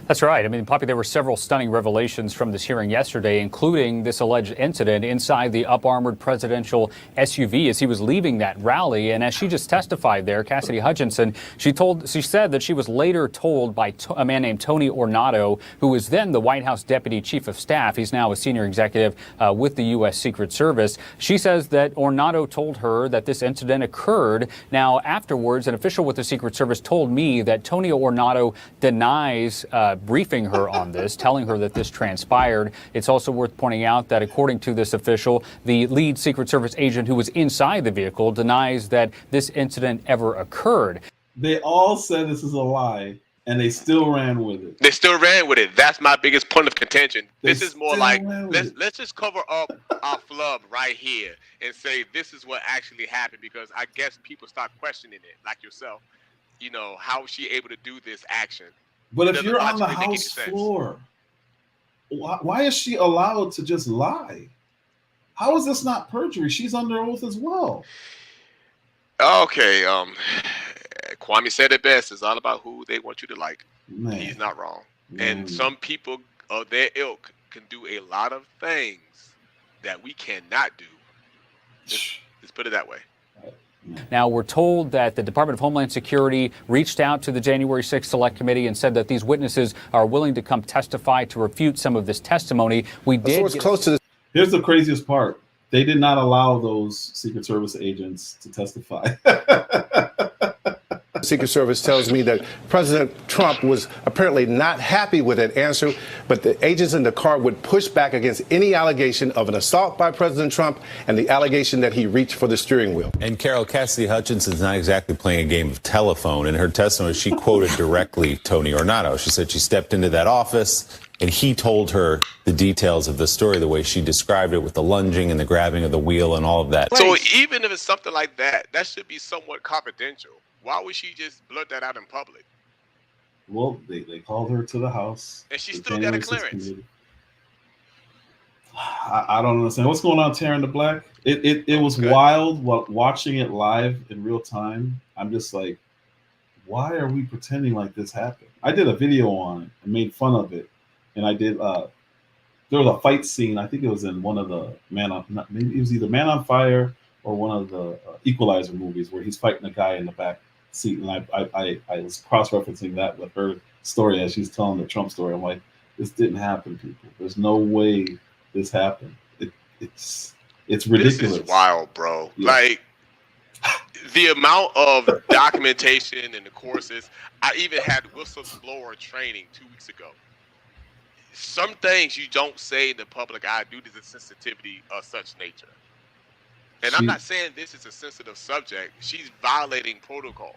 That's right. I mean, Poppy, there were several stunning revelations from this hearing yesterday, including this alleged incident inside the up-armored presidential SUV as he was leaving that rally. And as she just testified there, Cassidy Hutchinson, she said that she was later told by a man named Tony Ornato, who was then the White House Deputy Chief of Staff. He's now a senior executive with the U.S. Secret Service. She says that Ornato told her that this incident occurred. Now, afterwards, an official with the Secret Service told me that Tony Ornato denies briefing her on this, telling her that this transpired. It's also worth pointing out that according to this official, the lead Secret Service agent who was inside the vehicle denies that this incident ever occurred. They all said this is a lie, and they still ran with it. They still ran with it. That's my biggest point of contention. This is more like, let's just cover up our flub right here and say this is what actually happened, because I guess people start questioning it, like yourself. You know, how was she able to do this action? But if you're on the House floor, why is she allowed to just lie? How is this not perjury? She's under oath as well. Okay, Kwame said it best. It's all about who they want you to like. Man. He's not wrong. And some people of their ilk can do a lot of things that we cannot do. Let's put it that way. Now, we're told that the Department of Homeland Security reached out to the January 6th Select Committee and said that these witnesses are willing to come testify to refute some of this testimony. We did. Close to this. Here's the craziest part. They did not allow those Secret Service agents to testify. Secret Service tells me that President Trump was apparently not happy with that answer, but the agents in the car would push back against any allegation of an assault by President Trump and the allegation that he reached for the steering wheel. And Carol, Cassidy Hutchinson's not exactly playing a game of telephone. In her testimony, she quoted directly Tony Ornato. She said she stepped into that office and he told her the details of the story, the way she described it, with the lunging and the grabbing of the wheel and all of that. So even if it's something like that, that should be somewhat confidential. Why would she just blurt that out in public? Well, they called her to the House. And she still got a clearance. I don't understand. What's going on, Taryn the Black? It was wild watching it live in real time. I'm just like, why are we pretending like this happened? I did a video on it and made fun of it. And I did, there was a fight scene. I think it was in one of the maybe it was either Man on Fire or one of the Equalizer movies where he's fighting a guy in the back seat. And I was cross-referencing that with her story as she's telling the Trump story. I'm like, this didn't happen, people. There's no way this happened. It's ridiculous. This is wild, bro. Yeah. Like, the amount of documentation and the courses. I even had whistleblower training 2 weeks ago. Some things you don't say in the public eye due to the sensitivity of such nature. And I'm not saying this is a sensitive subject. She's violating protocol.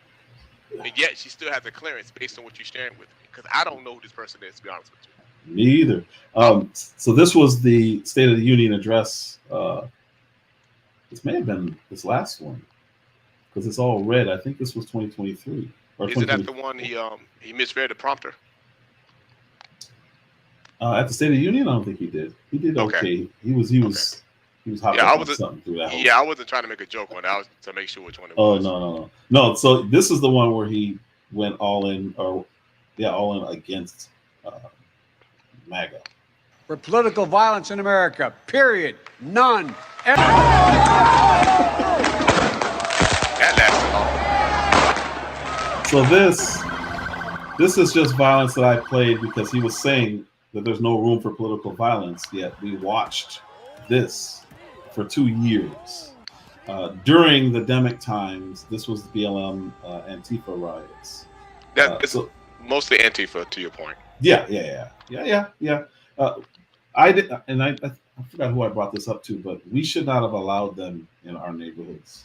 And yet she still has a clearance based on what you're sharing with me. Because I don't know who this person is, to be honest with you. Me either. So this was the State of the Union address. This may have been this last one. Because it's all red. I think this was 2023. Or Isn't that the one he misread the prompter? At the State of the Union, I don't think he did. He did okay. He was hopping on something through that. I wasn't trying to make a joke on it. I was to make sure which one it was. No. So this is the one where he went all in, all in against MAGA. For political violence in America, period. None. So this is just violence that I played because he was saying that there's no room for political violence, yet we watched this for 2 years. During the Demic times, this was the BLM Antifa riots. It's mostly Antifa, to your point. Yeah. I forgot who I brought this up to, but we should not have allowed them in our neighborhoods.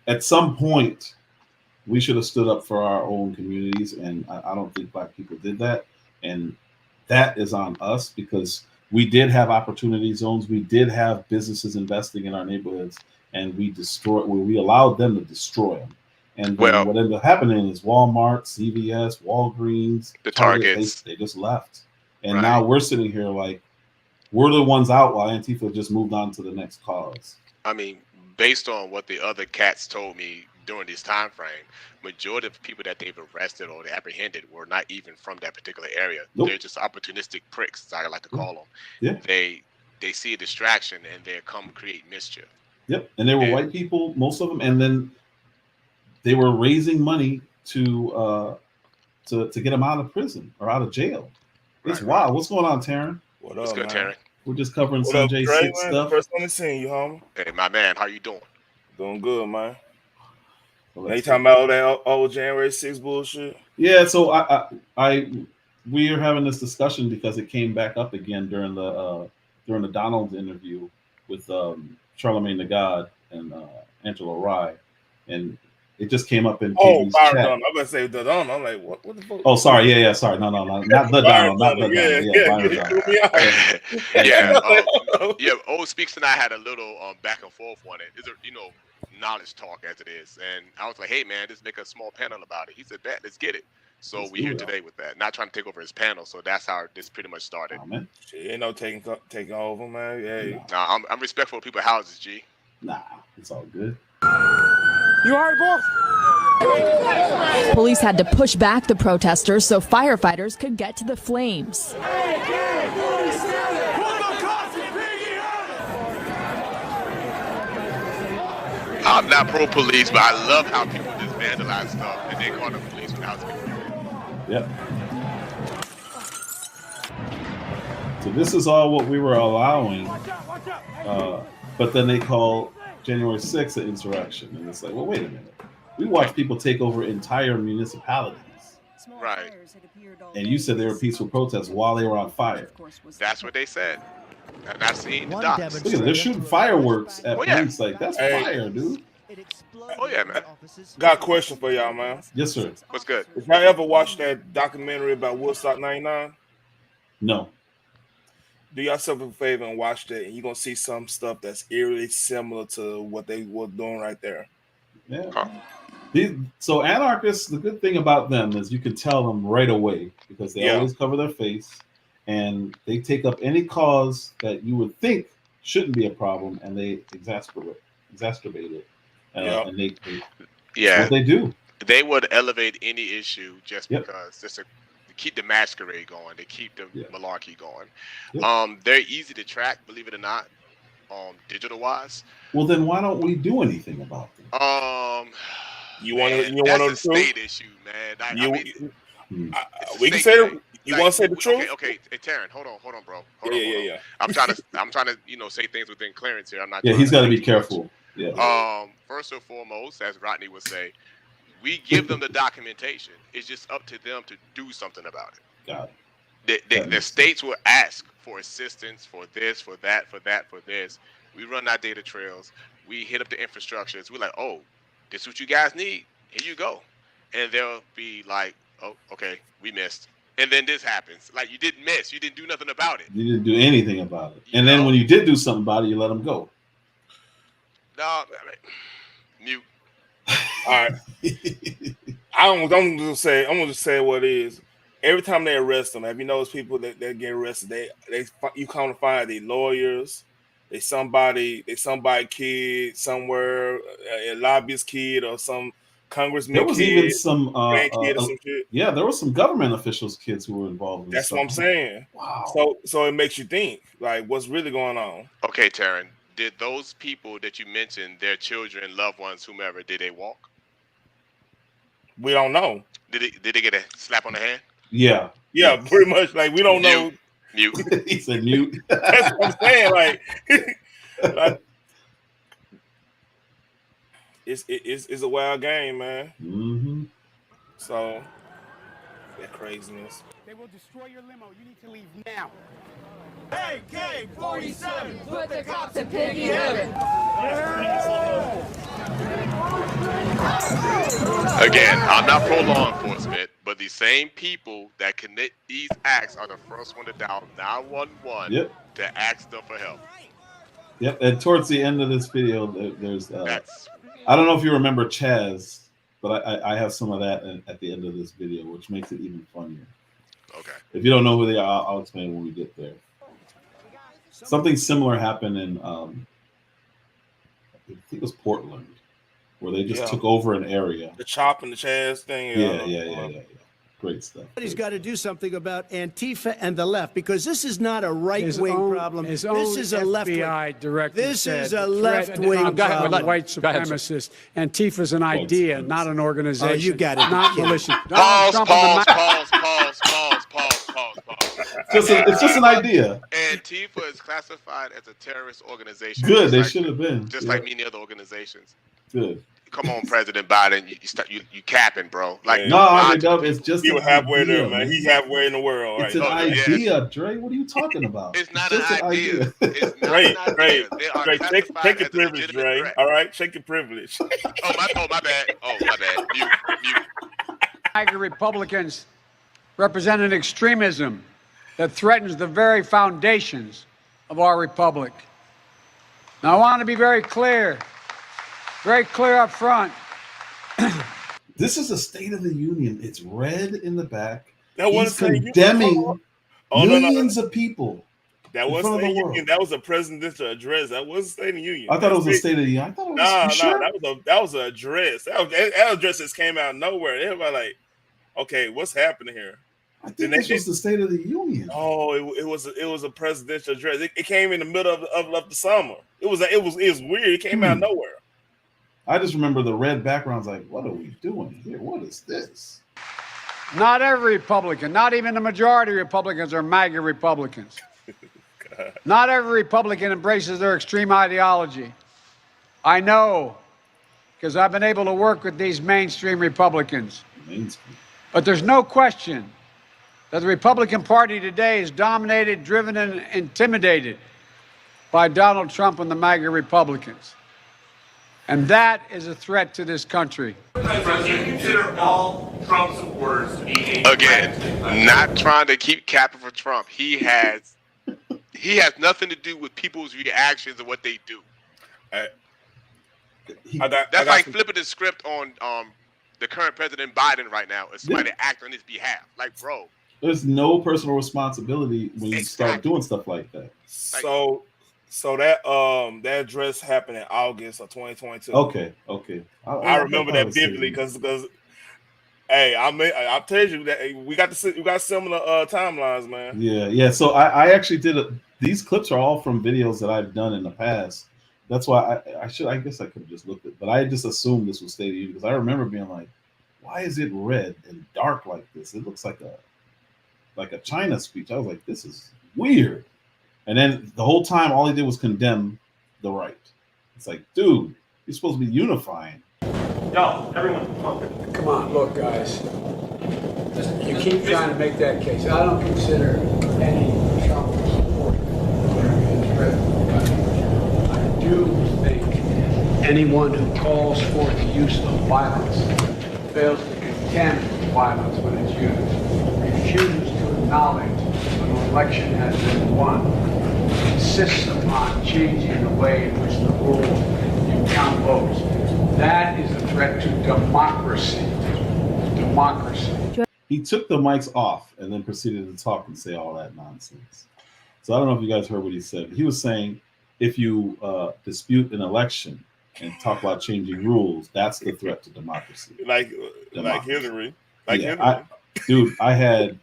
At some point, we should have stood up for our own communities, and I don't think Black people did that. And that is on us because we did have opportunity zones. We did have businesses investing in our neighborhoods, and we allowed them to destroy them. And then what ended up happening is Walmart, CVS, Walgreens, the Target, Targets, they just left. And now we're sitting here like we're the ones out while Antifa just moved on to the next cause. I mean, based on what the other cats told me during this time frame, majority of people that they've arrested or they apprehended were not even from that particular area. Nope. They're just opportunistic pricks, as I like to call them. Yeah. They see a distraction and they come create mischief. Yep. And they were white people, most of them, and then they were raising money to get them out of prison or out of jail. It's wild. What's going on, Taryn? What's good, Taryn? We're just covering What some up, J6 Dre, man? stuff. First on the scene, you homie. Hey, my man, how you doing? Doing good, man. Well, Now you talking about all that old January 6th bullshit? Yeah, so we are having this discussion because it came back up again during the Donald interview with Charlemagne the God and Angela Rye, and it just came up in KB's chat. Donald. I'm gonna say the Donald. I'm like, what the fuck? Oh, sorry, yeah, sorry, no, not the Donald, not the Donald. Yeah, Old Speaks and I had a little back and forth on it. It's a knowledge talk as it is, and I was like, hey man, just make a small panel about it. He said, bet, let's get it. So we're here today with that. Not trying to take over his panel, so that's how this pretty much started. Oh, man. Shit, ain't no taking over, man. Hey. Nah, I'm respectful of people's houses, G. Nah, it's all good. You alright, boss? Police had to push back the protesters so firefighters could get to the flames. I'm not pro-police, but I love how people just vandalize stuff and they call the police without speaking. Yep. So this is all what we were allowing, but then they call January 6th an insurrection, and it's like, well, wait a minute. We watched people take over entire municipalities. Right. And you said they were peaceful protests while they were on fire. That's what they said. And I've seen the docs. Look at them, they're shooting fireworks at police. Like, that's fire, dude. Oh, yeah, man. Got a question for y'all, man. Yes, sir. What's good? Did y'all ever watch that documentary about Woodstock 99? No. Do yourself a favor and watch that, and you're going to see some stuff that's eerily similar to what they were doing right there. Yeah. So anarchists, the good thing about them is you can tell them right away because they always cover their face and they take up any cause that you would think shouldn't be a problem and they exacerbate it. And they what they do. They would elevate any issue just because just to keep the masquerade going, to keep the malarkey going. They're easy to track, believe it or not, digital wise. Well, then why don't we do anything about them? You want to know the state issue, man. We can say you want to say the truth. Okay. Hey, Taryn, hold on, bro. Hold on. I'm trying to say things within clearance here. I'm not. Yeah, he's got to be careful. Yeah. First and foremost, as Rodney would say, we give them the documentation. It's just up to them to do something about it. Got it. The states will ask for assistance for this, for that, for that, for this. We run our data trails. We hit up the infrastructures. We're like, oh, this is what you guys need. Here you go. And they'll be like, oh, okay, we missed. And then this happens. Like, you didn't miss. You didn't do nothing about it. You didn't do anything about it. And then when you did do something about it, you let them go. No, mute. All right. I'm gonna just say what it is. Every time they arrest them, have you noticed people that get arrested? You come to find they lawyers, they somebody kid somewhere, a lobbyist kid or some congressman. There was kid, even some kid or some shit. Yeah, there were some government officials' kids who were involved in That's what I'm saying. Wow. So it makes you think, like, what's really going on? Okay, Taryn. Did those people that you mentioned, their children, loved ones, whomever, did they walk? We don't know. Did they get a slap on the hand? Yeah. Yeah, pretty much. Like, we don't know. Mute. He said mute. That's what I'm saying. Like it's a wild game, man. Mm-hmm. So that craziness. They will destroy your limo. You need to leave now. AK-47, put the cops in piggy heaven. Again, I'm not pro law enforcement, but the same people that commit these acts are the first one to dial 911 to ask them for help. Yep. And towards the end of this video, there's I don't know if you remember CHAZ, but I have some of that at the end of this video, which makes it even funnier. Okay. If you don't know who they are, I'll explain when we get there. Something similar happened in I think it was Portland, where they just took over an area. The chop and the CHAZ thing. Yeah. Great stuff. He's got to do something about Antifa and the left, because this is not a right-wing problem. This is a left-wing. FBI director This said is a left-wing problem. White supremacist. Antifa's an idea, not an organization. Oh, you got it. Not militia. Pause. It's just an idea. Antifa is classified as a terrorist organization. Good, they should have been. Just like many other organizations. Good. Come on, President Biden, you capping, bro. Like no, it's just he was halfway there, man. He's halfway in the world. It's an idea, Dre. What are you talking about? It's not an idea. It's not an idea. Dre, take your privilege, Dre. All right, take your privilege. my bad. Mute. MAGA Republicans represent an extremism that threatens the very foundations of our republic. Now, I want to be very clear up front. This is a State of the Union. It's red in the back. He's condemning millions of people. That wasn't State of the Union. That was a presidential address. That wasn't State of the Union. I thought it was a State of the Union. I thought it was sure? that was an address. That address just came out of nowhere. Everybody like, okay, what's happening here? I think this was the State of the Union. Oh, it was a presidential address. It came in the middle of the summer. It was weird. It came out of nowhere. I just remember the red backgrounds. Like, what are we doing here? What is this? Not every Republican, not even the majority of Republicans are MAGA Republicans. Not every Republican embraces their extreme ideology. I know, because I've been able to work with these mainstream Republicans. But there's no question that the Republican Party today is dominated, driven, and intimidated by Donald Trump and the MAGA Republicans. And that is a threat to this country. President, consider all Trump supporters to be again, not trying to keep capping for Trump. He has nothing to do with people's reactions and what they do. That's like flipping the script on the current President Biden right now. It's somebody to act on his behalf. Like, bro, there's no personal responsibility when you start doing stuff like that. So that address happened in August of 2022. Okay. I remember that vividly because hey, I'll tell you that we got similar timelines, man. Yeah. So I actually did these clips are all from videos that I've done in the past. That's why I guess I could have just looked at it, but I just assumed this was State of the Union because I remember being like, why is it red and dark like this? It looks like a China speech. I was like, this is weird. And then the whole time, all he did was condemn the right. It's like, dude, you're supposed to be unifying. Yo, everyone, come on, look, guys. You keep trying to make that case. I don't consider any Trump support. I do think anyone who calls for the use of violence fails to condemn violence when it's used, refuses to acknowledge when an election has been won, insists upon changing the way in which the rules you count votes. That is a threat to democracy. He took the mics off and then proceeded to talk and say all that nonsense. So I don't know if you guys heard what he said. He was saying if you dispute an election and talk about changing rules, that's the threat to democracy. Like Hillary. Dude, I had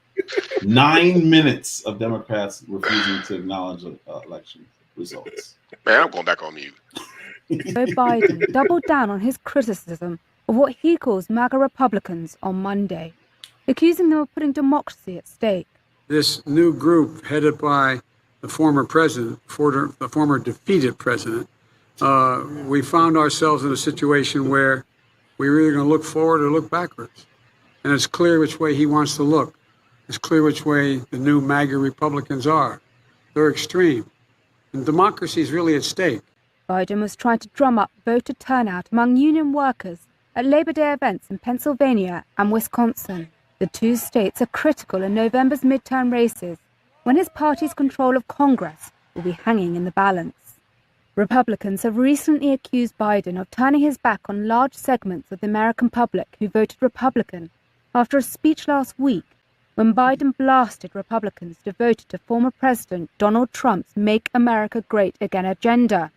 9 minutes of Democrats refusing to acknowledge election results. Man, I'm going back on mute. Joe Biden doubled down on his criticism of what he calls MAGA Republicans on Monday, accusing them of putting democracy at stake. This new group, headed by the former president, the former defeated president, we found ourselves in a situation where we're either going to look forward or look backwards. And it's clear which way he wants to look. It's clear which way the new MAGA Republicans are. They're extreme. And democracy is really at stake. Biden was trying to drum up voter turnout among union workers at Labor Day events in Pennsylvania and Wisconsin. The two states are critical in November's midterm races, when his party's control of Congress will be hanging in the balance. Republicans have recently accused Biden of turning his back on large segments of the American public who voted Republican after a speech last week when Biden blasted Republicans devoted to former President Donald Trump's Make America Great Again agenda.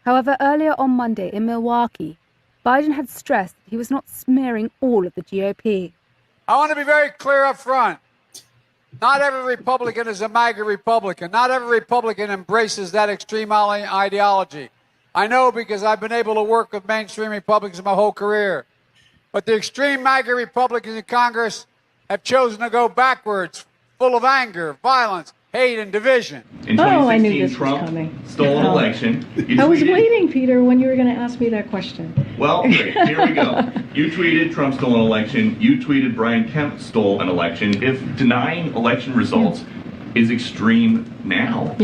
However, earlier on Monday in Milwaukee, Biden had stressed that he was not smearing all of the GOP. I want to be very clear up front. Not every Republican is a MAGA Republican. Not every Republican embraces that extreme ideology. I know because I've been able to work with mainstream Republicans my whole career. But the extreme MAGA Republicans in Congress have chosen to go backwards, full of anger, violence, hate, and division. In 2016, I knew this Trump was coming. Stole an election. I was waiting, Peter, when you were going to ask me that question. Well, great. Here we go. You tweeted Trump stole an election. You tweeted Brian Kemp stole an election. If denying election results is extreme now,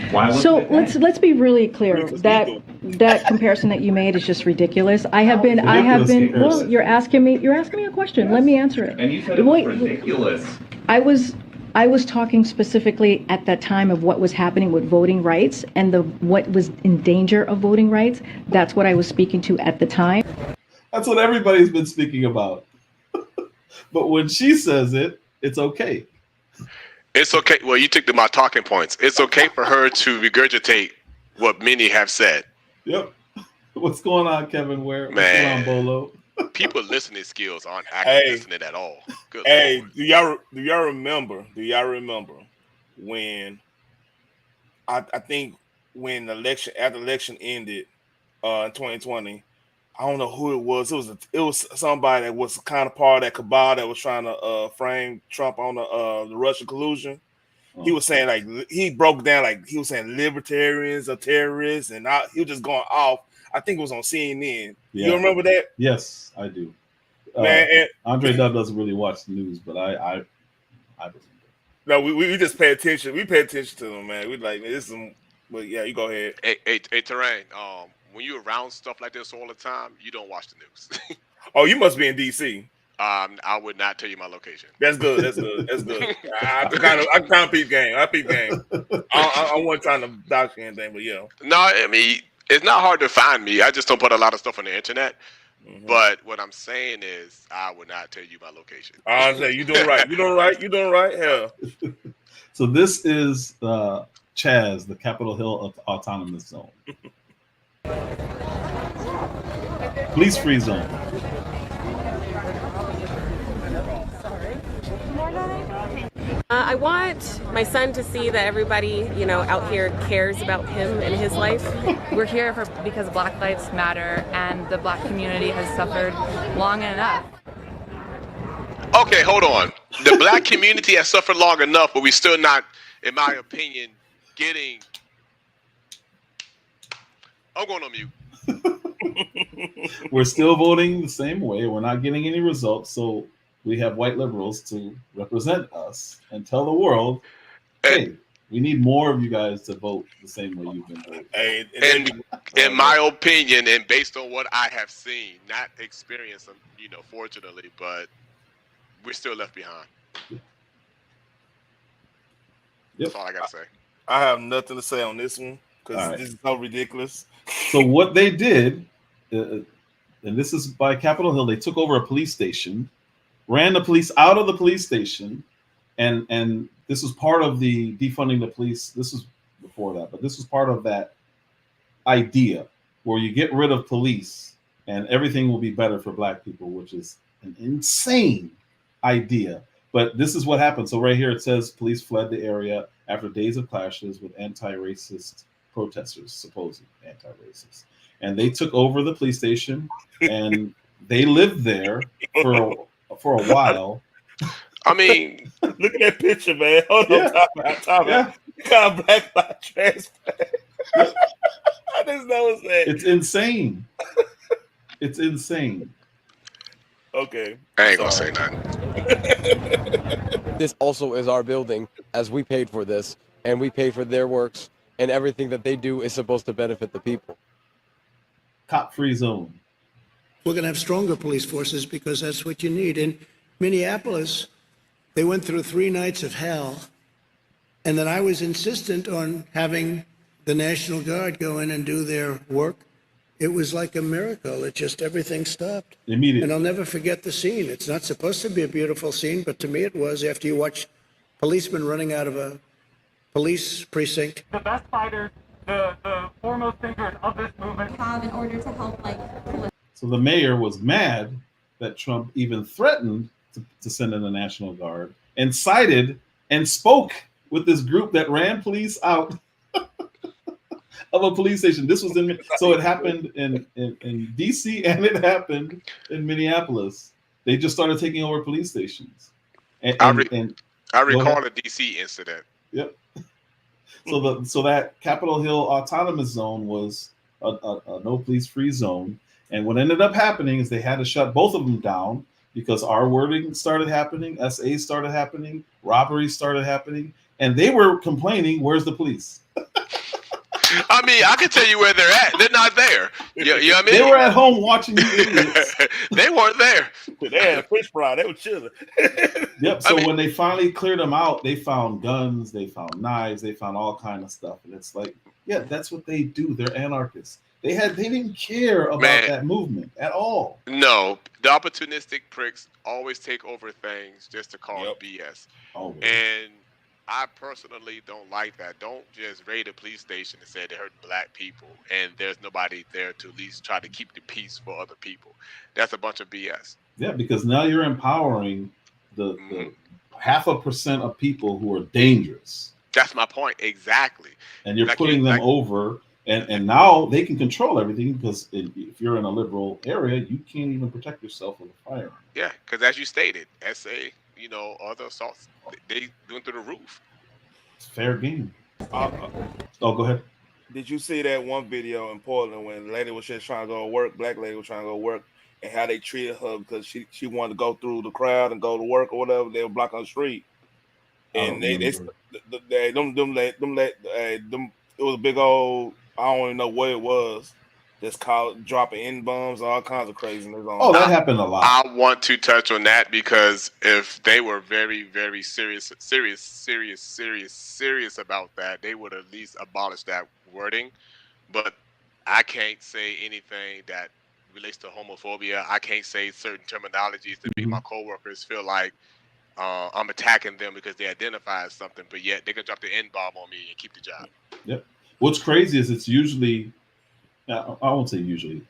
why wasn't so it let's be really clear. That comparison that you made is just ridiculous. I have been. Well, you're asking me a question. Let me answer it. And you said it was ridiculous. I was talking specifically at that time of what was happening with voting rights and what was in danger of voting rights. That's what I was speaking to at the time. That's what everybody's been speaking about. But when she says it, it's okay. It's okay. Well, you took my talking points. It's okay for her to regurgitate what many have said. Yep. What's going on, Kevin? What's Man. going on, Bolo? People listening skills aren't actually listening at all. Good Hey, Lord. do y'all remember when I think when after election ended in 2020, I don't know who it was. It was somebody that was kind of part of that cabal that was trying to frame Trump on the Russian collusion. He was saying like he broke down like he was saying libertarians are terrorists, and he was just going off. I think it was on CNN. Yeah. You remember that? Yes, I do. Man, Andre Dove doesn't really watch the news, but I no, we just pay attention. We pay attention to them, man. We like this is some. But yeah, you go ahead. Hey, Terrain. When you're around stuff like this all the time, you don't watch the news. Oh, you must be in DC. I would not tell you my location. That's good. That's good. I kind of peep game. I peep game. I wasn't trying to dox anything, but yeah. No, I mean it's not hard to find me. I just don't put a lot of stuff on the internet. Mm-hmm. But what I'm saying is, I would not tell you my location. I say you doing right. You doing right. Hell. So this is the CHAZ, the Capitol Hill Autonomous Zone. Police-free zone. I want my son to see that everybody, out here cares about him and his life. We're here because Black Lives Matter, and the Black community has suffered long enough. Okay, hold on. The Black community has suffered long enough, but we're still not, in my opinion, getting... I'm going on mute. We're still voting the same way. We're not getting any results, so we have white liberals to represent us and tell the world, hey, we need more of you guys to vote the same way you've been voting. And in my opinion, and based on what I have seen, not experienced, fortunately, but we're still left behind. Yep. That's all I gotta say. I have nothing to say on this one because this is so ridiculous. So what they did, and this is by Capitol Hill, they took over a police station, ran the police out of the police station, and this was part of the defunding the police. This was before that, but this was part of that idea where you get rid of police and everything will be better for Black people, which is an insane idea. But this is what happened. So right here it says police fled the area after days of clashes with anti-racist protesters, supposed anti-racist. And they took over the police station and they lived there for a while. I mean, look at that picture, man. Hold on, time out. You got a Black Lives transplant. I just know what's that. It's insane. It's insane. Okay. I ain't gonna say nothing. This also is our building, as we paid for this, and we paid for their works, and everything that they do is supposed to benefit the people. Cop-free zone. We're going to have stronger police forces because that's what you need. In Minneapolis, they went through 3 nights of hell, and then I was insistent on having the National Guard go in and do their work, it was like a miracle. It just, everything stopped. Immediately. And I'll never forget the scene. It's not supposed to be a beautiful scene, but to me it was, after you watch policemen running out of a police precinct. The best fighters, the foremost thinkers of this movement have in order to help, like... So the mayor was mad that Trump even threatened to send in the National Guard, and sided and spoke with this group that ran police out of a police station. This was so it happened in DC, and it happened in Minneapolis. They just started taking over police stations. I recall the DC incident. Yep. So that Capitol Hill Autonomous Zone was a no police free zone. And what ended up happening is they had to shut both of them down because R wording started happening, SA started happening, robberies started happening, and they were complaining, where's the police? I mean, I can tell you where they're at. They're not there. You know what I mean? They were at home watching you idiots. They weren't there. They had a fish fry. They were chilling. Yep. So when they finally cleared them out, they found guns, they found knives, they found all kind of stuff. And it's like, yeah, that's what they do. They're anarchists. They didn't care about that movement at all. No, the opportunistic pricks always take over things just to call it BS. Always. And I personally don't like that. Don't just raid a police station and say they hurt black people and there's nobody there to at least try to keep the peace for other people. That's a bunch of BS. Yeah, because now you're empowering the 0.5% of people who are dangerous. That's my point. Exactly. And you're putting them over. And now they can control everything because if you're in a liberal area, you can't even protect yourself with a firearm. Yeah, because as you stated, SA, other assaults, they doing through the roof. It's fair game. Go ahead. Did you see that one video in Portland when the lady was just trying to go to work, black lady was trying to go to work, and how they treated her because she wanted to go through the crowd and go to work or whatever? They were blocking the street, and it was a big old, I don't even know what it was. Just dropping N-bombs, all kinds of craziness. Oh, that happened a lot. I want to touch on that because if they were very, very serious about that, they would at least abolish that wording. But I can't say anything that relates to homophobia. I can't say certain terminologies that make my coworkers feel like I'm attacking them because they identify as something, but yet they can drop the N-bomb on me and keep the job. Yep. What's crazy is it's usually, I won't say usually,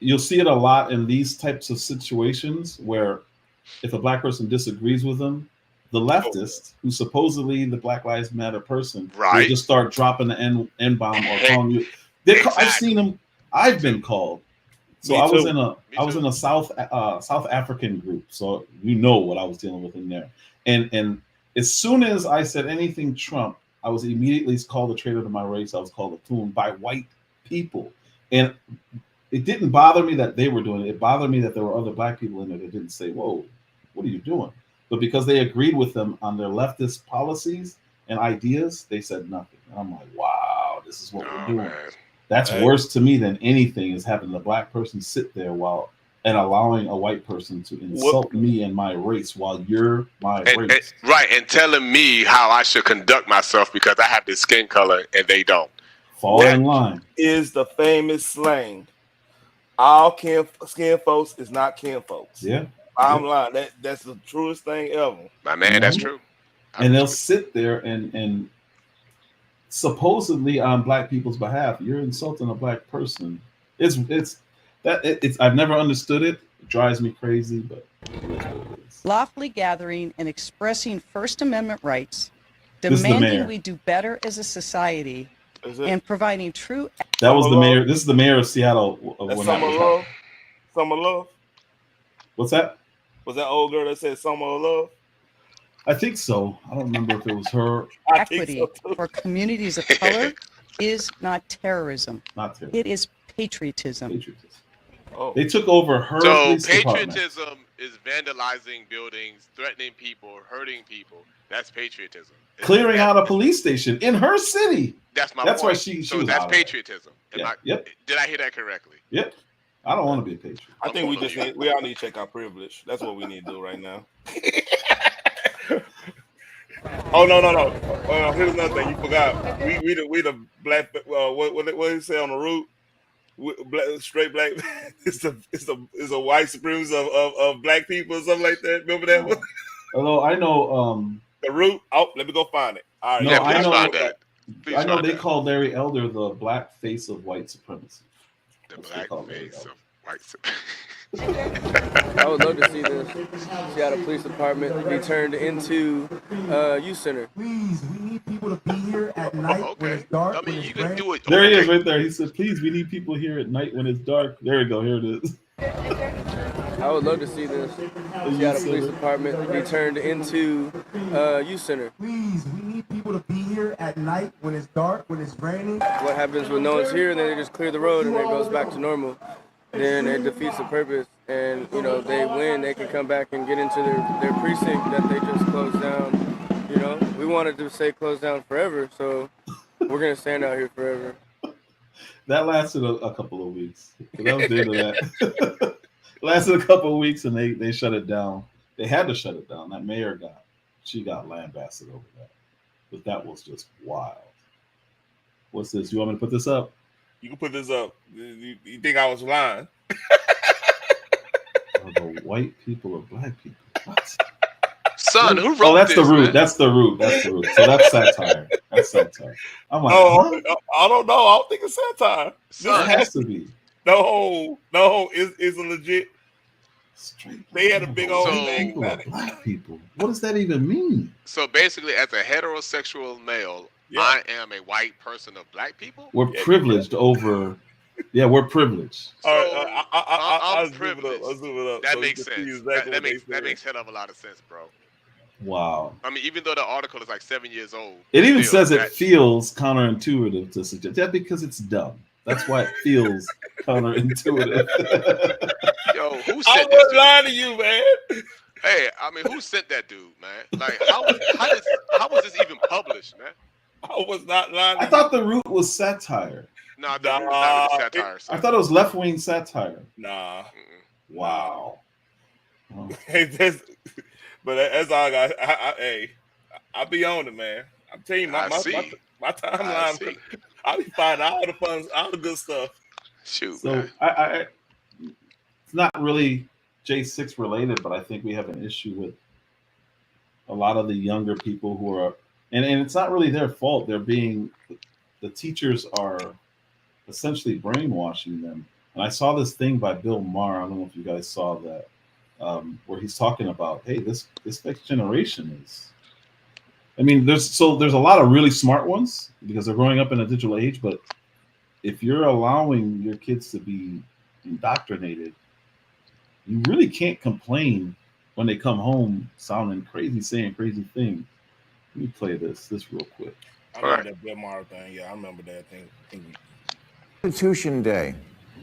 you'll see it a lot in these types of situations where if a black person disagrees with them, the leftist, who's supposedly the Black Lives Matter person, will just start dropping the N-bomb or calling you. I've seen them. I've been called. So I was in a South African group, so you know what I was dealing with in there. And as soon as I said anything Trump, I was immediately called a traitor to my race. I was called a coon by white people. And it didn't bother me that they were doing it. It bothered me that there were other black people in there that didn't say, whoa, what are you doing? But because they agreed with them on their leftist policies and ideas, they said nothing. And I'm like, wow, this is what we're doing. Man. That's worse to me than anything is having the black person sit there and allowing a white person to insult me and my race while you're my race. And telling me how I should conduct myself because I have this skin color and they don't. Fall in line. Is the famous slang. All skin folks is not kin folks. Yeah. I'm lying. That's the truest thing ever. My man, that's true. And they'll sit there and supposedly on black people's behalf, you're insulting a black person. I've never understood it. It drives me crazy, but lawfully gathering and expressing First Amendment rights, demanding we do better as a society, and providing true. That was the mayor. This is the mayor of Seattle. Summer Love. What's that? Was that old girl that said Summer Love? I think so. I don't remember if it was her. Equity for communities of color is not terrorism. Not terrorism. It is patriotism. Oh. They took over her. So patriotism is vandalizing buildings, threatening people, hurting people. That's patriotism. Clearing out a police station in her city. That's my That's point. why she So was that's out patriotism. Yep. Did I hear that correctly? Yep. I don't want to be a patriot. I think we all need to check our privilege. That's what we need to do right now. Oh no. Here's another thing you forgot. We the black. What did he say on the root? Straight black. It's a white supremacy of black people or something like that. Remember that one? Although I know the root. Oh, let me go find it. All right. No, Yeah, I please know. find that. I know they call Larry Elder the black face of white supremacy. The black face of white supremacy. I would love to see the Seattle Police Department be turned into a youth center. Please, we need people to be here at night when it's dark. I mean, you can do it. There he is right there. He said, please, we need people here at night when it's dark. There we go. Here it is. I would love to see the Seattle Police Department be turned into a youth center. Please, we need people to be here at night when it's dark, when it's raining. What happens when no one's here and then they just clear the road and then it goes back to normal? Then it defeats the purpose, and they win. They can come back and get into their precinct that they just closed down. We wanted to say closed down forever, so we're gonna stand out here forever. That lasted a couple of weeks. That was the end of that. It lasted a couple of weeks, and they shut it down. They had to shut it down. That mayor got lambasted over that, but that was just wild. What's this? You want me to put this up? You can put this up. You think I was lying? The white people or black people? What? Son, who wrote this? Oh, that's the root. Man? That's the root. That's the root. So that's satire. That's satire. I'm like, I don't know. I don't think it's satire. It has to be. No, it's a legit. They had a big old thing about it. Black people. What does that even mean? So basically, as a heterosexual male, I am a white person of black people. We're privileged over. Yeah, we're privileged. So, I'm privileged. I'll zoom it up. That so makes sense. Exactly that makes hell of a lot of sense, bro. Wow. I mean, even though the article is like 7 years old, It even says it feels counterintuitive to suggest that because it's dumb. That's why it feels counterintuitive. Yo, who I sent this was dude? lying to you, man. Hey, I mean, who sent that dude, man? Like, how was this even published, man? I was not lying. I thought the root was satire. No, the root is not really satire. I thought it was left-wing satire. Nah. Wow. But that's all I got. Hey, I'll be on it, man. I'm telling you, my timeline. I'll be finding all the fun, all the good stuff. Shoot. So I it's not really J6 related, but I think we have an issue with a lot of the younger people who are, and it's not really their fault. The teachers are essentially brainwashing them. And I saw this thing by Bill Maher. I don't know if you guys saw that, where he's talking about, hey, this next generation is. I mean, there's a lot of really smart ones because they're growing up in a digital age. But if you're allowing your kids to be indoctrinated, you really can't complain when they come home sounding crazy, saying crazy things. Let me play this real quick. I remember that Bill Maher thing. Yeah, I remember that thing. Constitution Day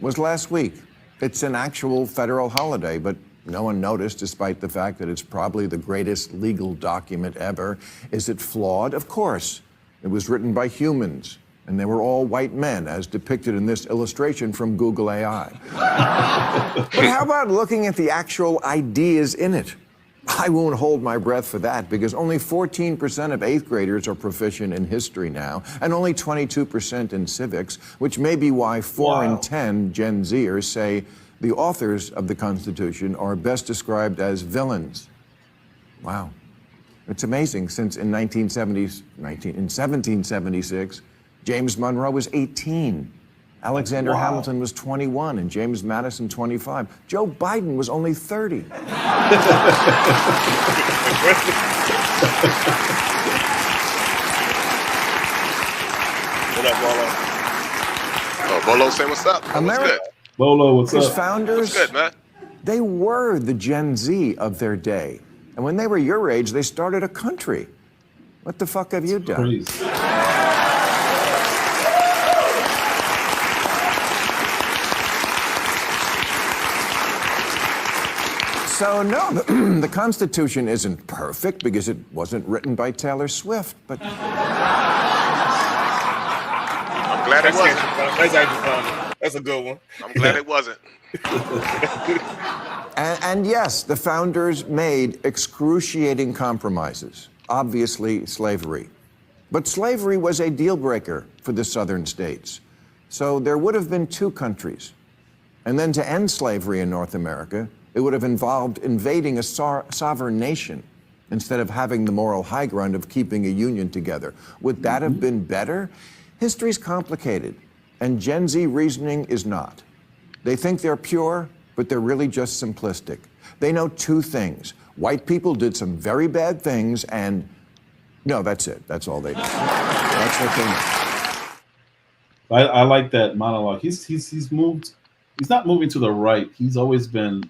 was last week. It's an actual federal holiday, but no one noticed, despite the fact that it's probably the greatest legal document ever. Is it flawed? Of course. It was written by humans, and they were all white men, as depicted in this illustration from Google AI. But how about looking at the actual ideas in it? I won't hold my breath for that, because only 14% of 8th graders are proficient in history now, and only 22% in civics, which may be why 4 in 10 Gen Zers say the authors of the Constitution are best described as villains. Wow. It's amazing, since in 1776, James Monroe was 18. Alexander Hamilton was 21, and James Madison 25. Joe Biden was only 30. What up, Bolo? Oh, Bolo, say what's up. What's good? Bolo, what's His up? founders, What's good, man? they were the Gen Z of their day. And when they were your age, they started a country. What the fuck have you done? Crazy. So no, the Constitution isn't perfect because it wasn't written by Taylor Swift, but... I'm glad it wasn't. That's actually funny. That's a good one. I'm glad it wasn't. And yes, the founders made excruciating compromises. obviously slavery. But slavery was a deal breaker for the southern states. So there would have been two countries. And then to end slavery in North America, it would have involved invading a sovereign nation instead of having the moral high ground of keeping a union together. Would that have been better? History's complicated, and Gen Z reasoning is not. They think they're pure, but they're really just simplistic. They know two things. White people did some very bad things, and no, that's it. That's all they do. That's what they know. I like that monologue. He's moved. He's not moving to the right. He's always been.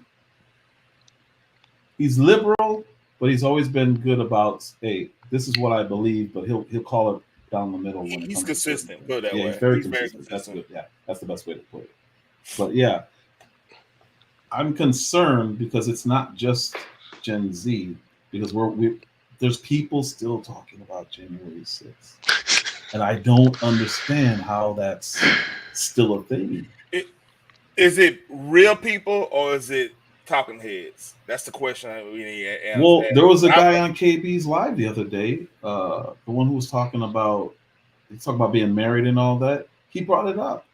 He's liberal, but he's always been good about, hey, this is what I believe, but he'll call it down the middle. When He's consistent. Put it that way. He's very consistent. That's good. Yeah, that's the best way to put it. But yeah, I'm concerned because it's not just Gen Z, because there's people still talking about January 6th, and I don't understand how that's still a thing. Is it real people or is it talking heads? That's the question we need to answer. Well, there was a guy on KB's Live the other day, the one who was talking about being married and all that. He brought it up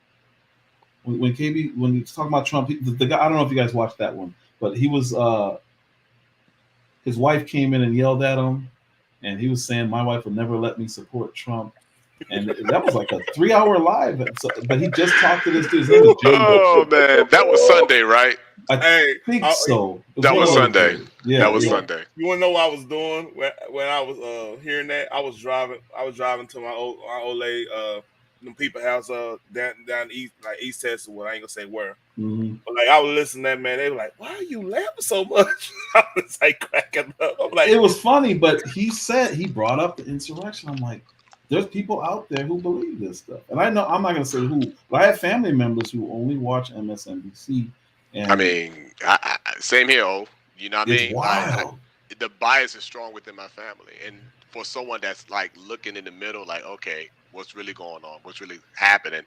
when he was talking about Trump. The guy, I don't know if you guys watched that one, but he was his wife came in and yelled at him, and he was saying, "My wife would never let me support Trump." And that was like a 3-hour live. But he just talked to this dude. His name is Jay. Oh man, that was Sunday, right? I think so. That was Sunday. Yeah, that was Sunday. You want to know what I was doing when I was hearing that? I was driving to my old lady, them people house down east, like East Texas. Well, I ain't gonna say where. Mm-hmm. But like I was listening to that, man. They were like, "Why are you laughing so much?" I was like cracking up. I'm like, it was funny, but he brought up the insurrection. I'm like, there's people out there who believe this stuff, and I know I'm not gonna say who, but I have family members who only watch MSNBC. And I mean, I same here. You know what I mean? Wild. The bias is strong within my family, and for someone that's like looking in the middle, like, okay, what's really going on? What's really happening?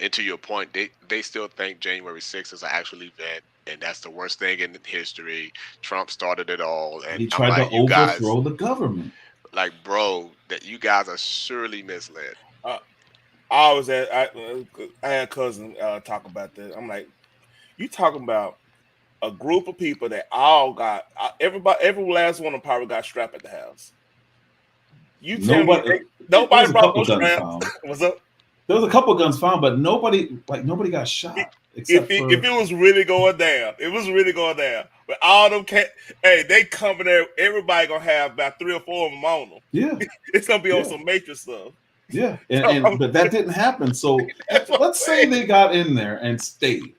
And to your point, they still think January 6th is an actual event, and that's the worst thing in history. Trump started it all, and he tried to overthrow the government. Like, bro, that you guys are surely misled. I had a cousin talk about that. I'm like, you talking about a group of people that all got every last one of them probably got strapped at the house. You tell me nobody brought no straps. What's up? There was a couple guns found, but nobody got shot. If it was really going down, But all them they coming there. Everybody gonna have about 3 or 4 of them on them. Yeah, it's gonna be on some Matrix stuff. Yeah, but that didn't happen. So let's say they got in there and stayed.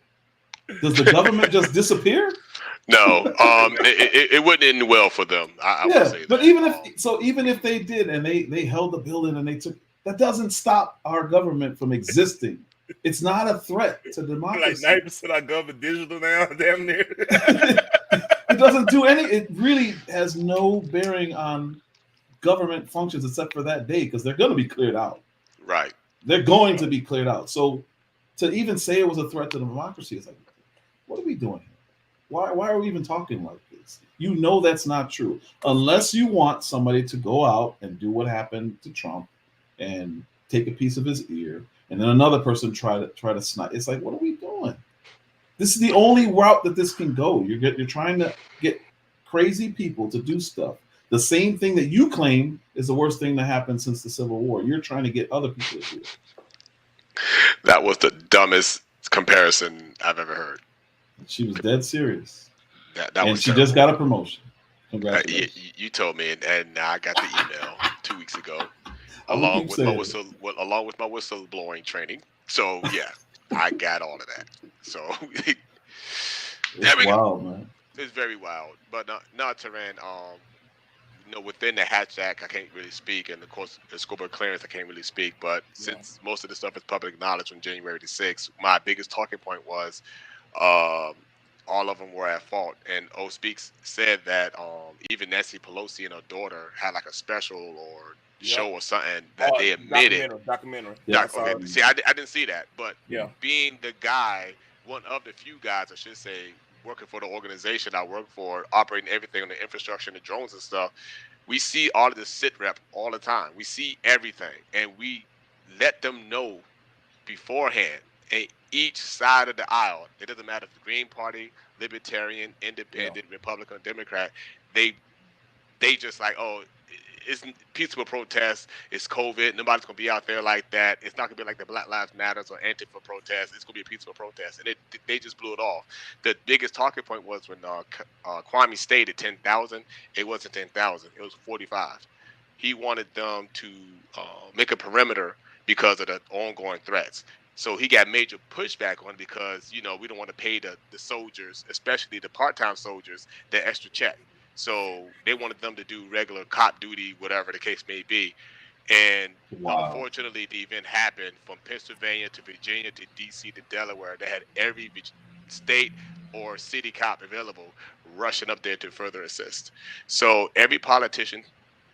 Does the government just disappear? No, it wouldn't end well for them. I would say that. But even if they did and they held the building and they took, that doesn't stop our government from existing. It's not a threat to democracy. Like 90% of our government digital now, damn near. It doesn't do any. It really has no bearing on government functions except for that day, because they're going to be cleared out. Right. They're going to be cleared out. So to even say it was a threat to democracy is like, what are we doing here? Why are we even talking like this? You know that's not true. Unless you want somebody to go out and do what happened to Trump and take a piece of his ear, and then another person try to snipe. It's like, what are we doing? This is the only route that this can go. You're trying to get crazy people to do stuff. The same thing that you claim is the worst thing that happened since the Civil War. You're trying to get other people to do it. That was the dumbest comparison I've ever heard. She was dead serious. And she just got a promotion. Congratulations. You told me, and I got the email 2 weeks ago, along with my whistleblowing training. So yeah, I got all of that. So it's wild, man. It's very wild. But not Tehran. Within the Hatch Act, I can't really speak, and of course, the scope of clearance, I can't really speak. But since most of the stuff is public knowledge on January the 6th, my biggest talking point was all of them were at fault. And Speaks said that even Nancy Pelosi and her daughter had like a special or show or something that they admitted. Documentary. Okay. See, I didn't see that, but being the guy, one of the few guys, I should say, working for the organization I work for, operating everything on the infrastructure and the drones and stuff, We see all of the sit rep all the time. We see everything, and we let them know beforehand. And each side of the aisle, it doesn't matter if the Green Party, Libertarian, Independent, Republican, Democrat, they just like, oh, it's peaceful protest. It's COVID. Nobody's gonna be out there like that. It's not gonna be like the Black Lives Matters or Antifa protest. It's gonna be a peaceful protest, and they just blew it off. The biggest talking point was when Kwame stated 10,000. It wasn't 10,000. It was 45. He wanted them to make a perimeter because of the ongoing threats. So he got major pushback on it because we don't want to pay the soldiers, especially the part-time soldiers, the extra check. So they wanted them to do regular cop duty, whatever the case may be. And unfortunately, the event happened from Pennsylvania to Virginia to D.C. to Delaware. They had every state or city cop available rushing up there to further assist. So every politician,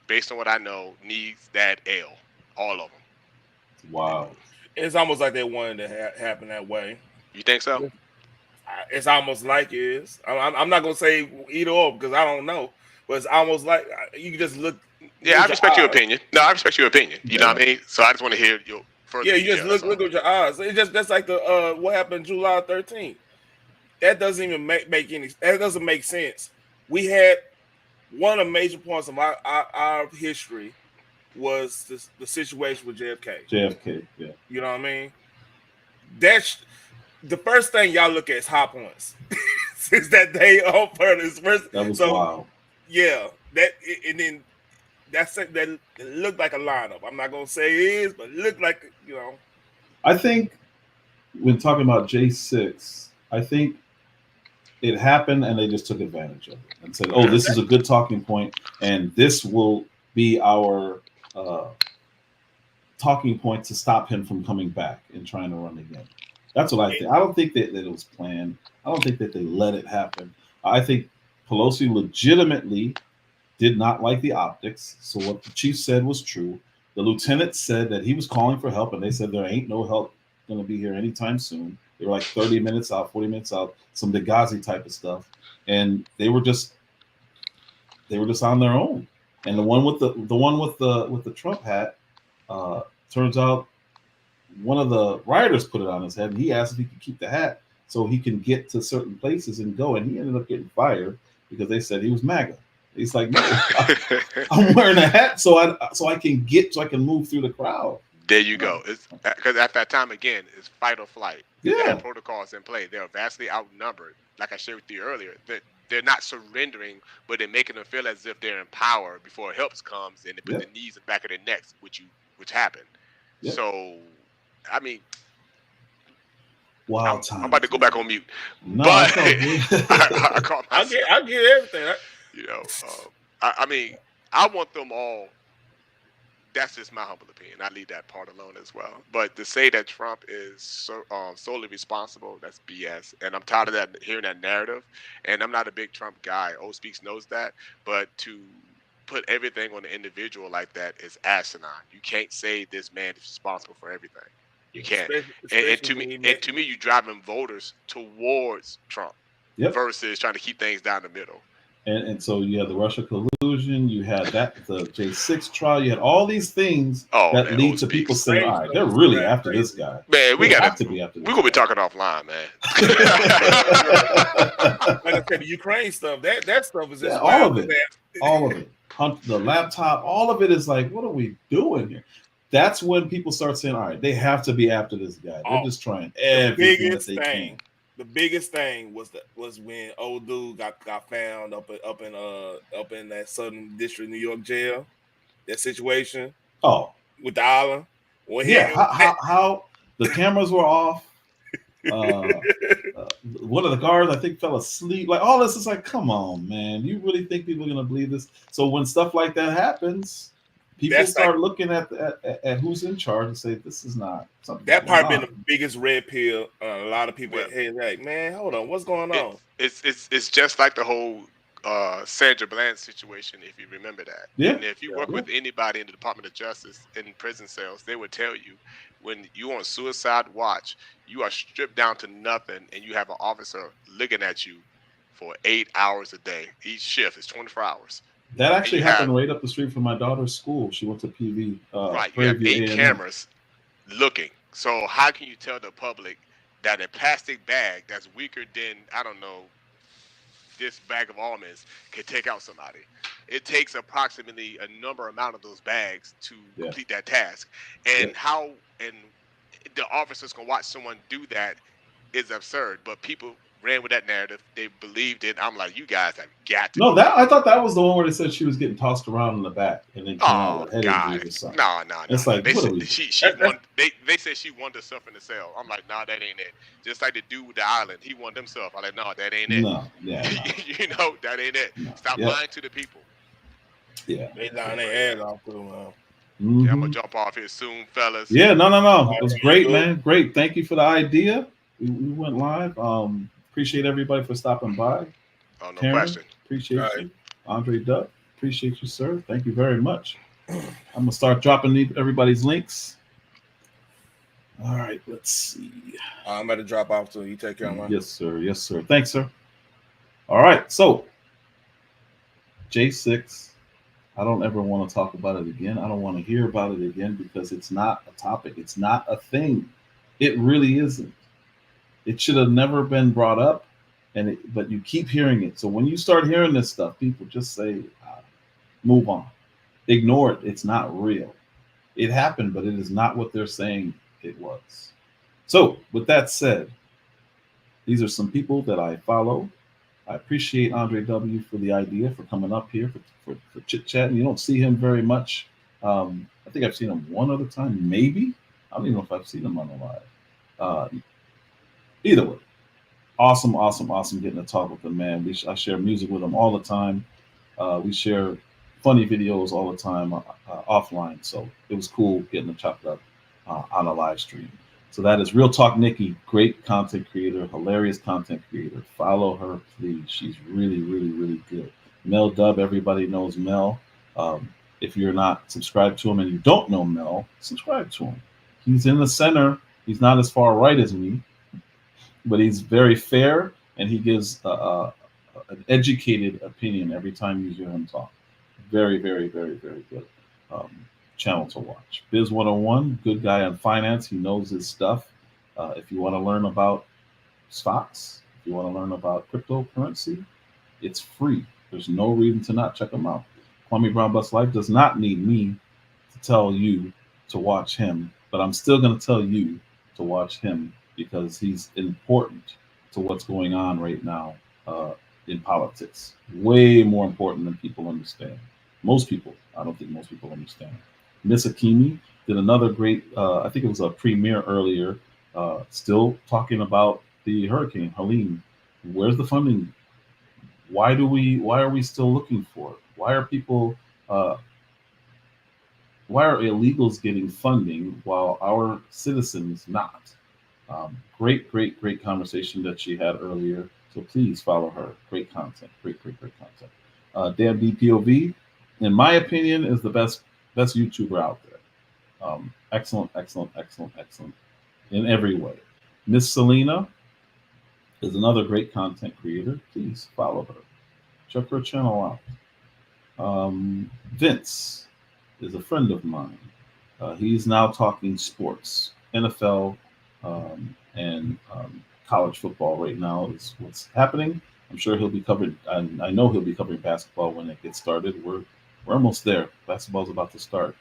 based on what I know, needs that L. All of them. Wow. It's almost like they wanted to happen that way. You think so? It's almost like it is. I'm not gonna say either or because I don't know, but it's almost like you can just look. Yeah, I respect your opinion. No, I respect your opinion. You know what I mean? So I just want to hear your further. Yeah, you just look with your eyes. It's that's like the what happened July 13th. That doesn't even make any. That doesn't make sense. We had one of the major points of our history was the situation with JFK. JFK, yeah. You know what I mean? That's the first thing y'all look at is high points. Since that day on first. That was wild. Yeah, and then that looked like a lineup. I'm not gonna say it is, but it looked like I think when talking about J6, I think it happened and they just took advantage of it and said, "Oh, this is a good talking point, and this will be our talking point to stop him from coming back and trying to run again." That's what I think. I don't think that it was planned. I don't think that they let it happen. I think Pelosi legitimately did not like the optics. So what the chief said was true. The lieutenant said that he was calling for help, and they said there ain't no help going to be here anytime soon. They were like 30 minutes out, 40 minutes out, some Benghazi type of stuff, and they were just on their own. And the one with the Trump hat, turns out one of the rioters put it on his head, and he asked if he could keep the hat so he can get to certain places and go. And he ended up getting fired because they said he was MAGA. He's like, no, I'm wearing a hat so I can move through the crowd. There you go. It's because at that time again, it's fight or flight. Yeah. They have protocols in play. They are vastly outnumbered. Like I shared with you earlier, that they're not surrendering, but they're making them feel as if they're in power before help comes, and they put their knees in the back of their necks, which happened. Yep. So, I mean, wild time. I'm about to go back on mute. No, but I caught myself. I get everything. I mean, I want them all. That's just my humble opinion. I leave that part alone as well. But to say that Trump is solely responsible, that's BS. And I'm tired of hearing that narrative. And I'm not a big Trump guy. Old Speaks knows that. But to put everything on the individual like that is asinine. You can't say this man is responsible for everything. You can't. And to me, you're driving voters towards Trump versus trying to keep things down the middle. And so you had the Russia collusion, you had the J6 trial, you had all these things that lead to people saying, all right, they're really after this guy. Man, we have to be after this guy. We're going to be talking offline, man. Like I said, the Ukraine stuff, that stuff is just all of it. All of it. The laptop, all of it is like, what are we doing here? That's when people start saying, all right, they have to be after this guy. They're just trying everything that they can. The biggest thing was when old dude got found up in that Southern District New York jail. That situation. With the island. Well, how the cameras were off. One of the guards, I think, fell asleep. Like all this is like, come on, man. You really think people are gonna believe this? So when stuff like that happens, people start looking at who's in charge and say, this is not something. That part been the biggest red pill. A lot of people like, man, hold on, what's going on? It's just like the whole Sandra Bland situation, if you remember that. Yeah. And if you work with anybody in the Department of Justice in prison cells, they would tell you when you're on suicide watch, you are stripped down to nothing, and you have an officer looking at you for 8 hours a day. Each shift is 24 hours. That actually happened right up the street from my daughter's school. She went to PV. Right, you have 8 cameras looking. So how can you tell the public that a plastic bag that's weaker than, I don't know, this bag of almonds can take out somebody? It takes approximately a number amount of those bags to complete that task. And how and the officers can watch someone do that is absurd. But people ran with that narrative. They believed it. I'm like, you guys have got to. No, that I thought that was the one where they said she was getting tossed around in the back and then came out with head injuries or something. No. It's like, they what said are we? she won. They said she won herself in the cell. I'm like, nah, that ain't it. Just like the dude with the island, he won himself. I'm like, no, that ain't it. No, You know, that ain't it. Stop lying to the people. They lying their ass off too, man. Mm-hmm. Yeah, I'm gonna jump off here soon, fellas. Yeah, no. It was great, man. Great. Thank you for the idea. We went live. Appreciate everybody for stopping by. Oh, no Karen, question. Appreciate you. Andre Duck, appreciate you, sir. Thank you very much. I'm gonna start dropping everybody's links. All right, let's see. I'm about to drop off too. You take care of mine. Yes, sir. Yes, sir. Thanks, sir. All right, so J6. I don't ever want to talk about it again. I don't want to hear about it again because it's not a topic. It's not a thing. It really isn't. It should have never been brought up, but you keep hearing it. So when you start hearing this stuff, people just say, move on. Ignore it. It's not real. It happened, but it is not what they're saying it was. So with that said, these are some people that I follow. I appreciate Andre W. for the idea, for coming up here, for chit-chatting. You don't see him very much. I think I've seen him one other time, maybe. I don't even know if I've seen him on the live. Either way, awesome getting to talk with him, man. I share music with him all the time. We share funny videos all the time offline. So it was cool getting to chop it up on a live stream. So that is Real Talk Nikki, great content creator, hilarious content creator. Follow her, please. She's really good. Mel Dub, everybody knows Mel. If you're not subscribed to him and you don't know Mel, subscribe to him. He's in the center. He's not as far right as me, but he's very fair and he gives an educated opinion every time you hear him talk. Very good channel to watch. Biz 101, good guy on finance. He knows his stuff. If you want to learn about stocks, if you want to learn about cryptocurrency, it's free. There's no reason to not check him out. Kwame Brown Bus Life does not need me to tell you to watch him, but I'm still going to tell you to watch him because he's important to what's going on right now in politics. Way more important than people understand. Most people, I don't think most people understand. Miss Akimi did another great, I think it was a premiere earlier, still talking about the hurricane, Helene. Where's the funding? Why are we still looking for it? Why are people, why are illegals getting funding while our citizens not? Great conversation that she had earlier. So please follow her. Great content. Great content. Dan DPOV, in my opinion, is the best YouTuber out there. Excellent in every way. Miss Selena is another great content creator. Please follow her. Check her channel out. Vince is a friend of mine. He's now talking sports, NFL, and college football right now is what's happening. I'm sure he'll be covering, I know he'll be covering basketball when it gets started. We're almost there. Basketball's about to start.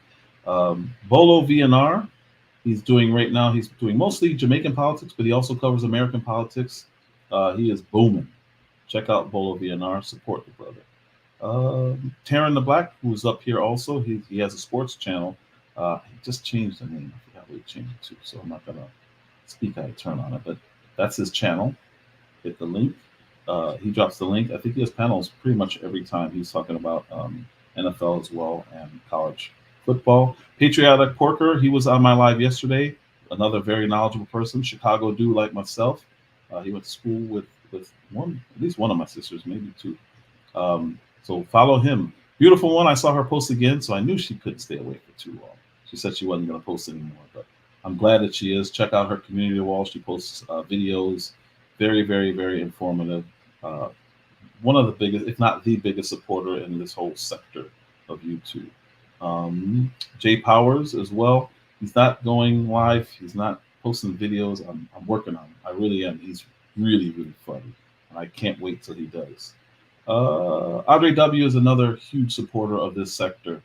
Bolo VNR, he's doing mostly Jamaican politics, but he also covers American politics. He is booming. Check out Bolo VNR, support the brother. Taryn the Black, who's up here also, he has a sports channel. He just changed the name. I forgot what he changed it to, so I'm not gonna speak out of turn on it, but that's his channel. Hit the link. He drops the link. I think he has panels pretty much every time. He's talking about NFL as well and college football. Patriotic Porker, he was on my live yesterday. Another very knowledgeable person, Chicago dude like myself. He went to school with at least one of my sisters, maybe two. So follow him. Beautiful one. I saw her post again, so I knew she couldn't stay away for too long. She said she wasn't going to post anymore, but I'm glad that she is. Check out her community wall. She posts videos. Very informative. one of the biggest, if not the biggest supporter in this whole sector of YouTube. Jay Powers as well. He's not going live. He's not posting videos. I'm working on him. I really am. He's really, really funny. And I can't wait till he does. Andre W is another huge supporter of this sector.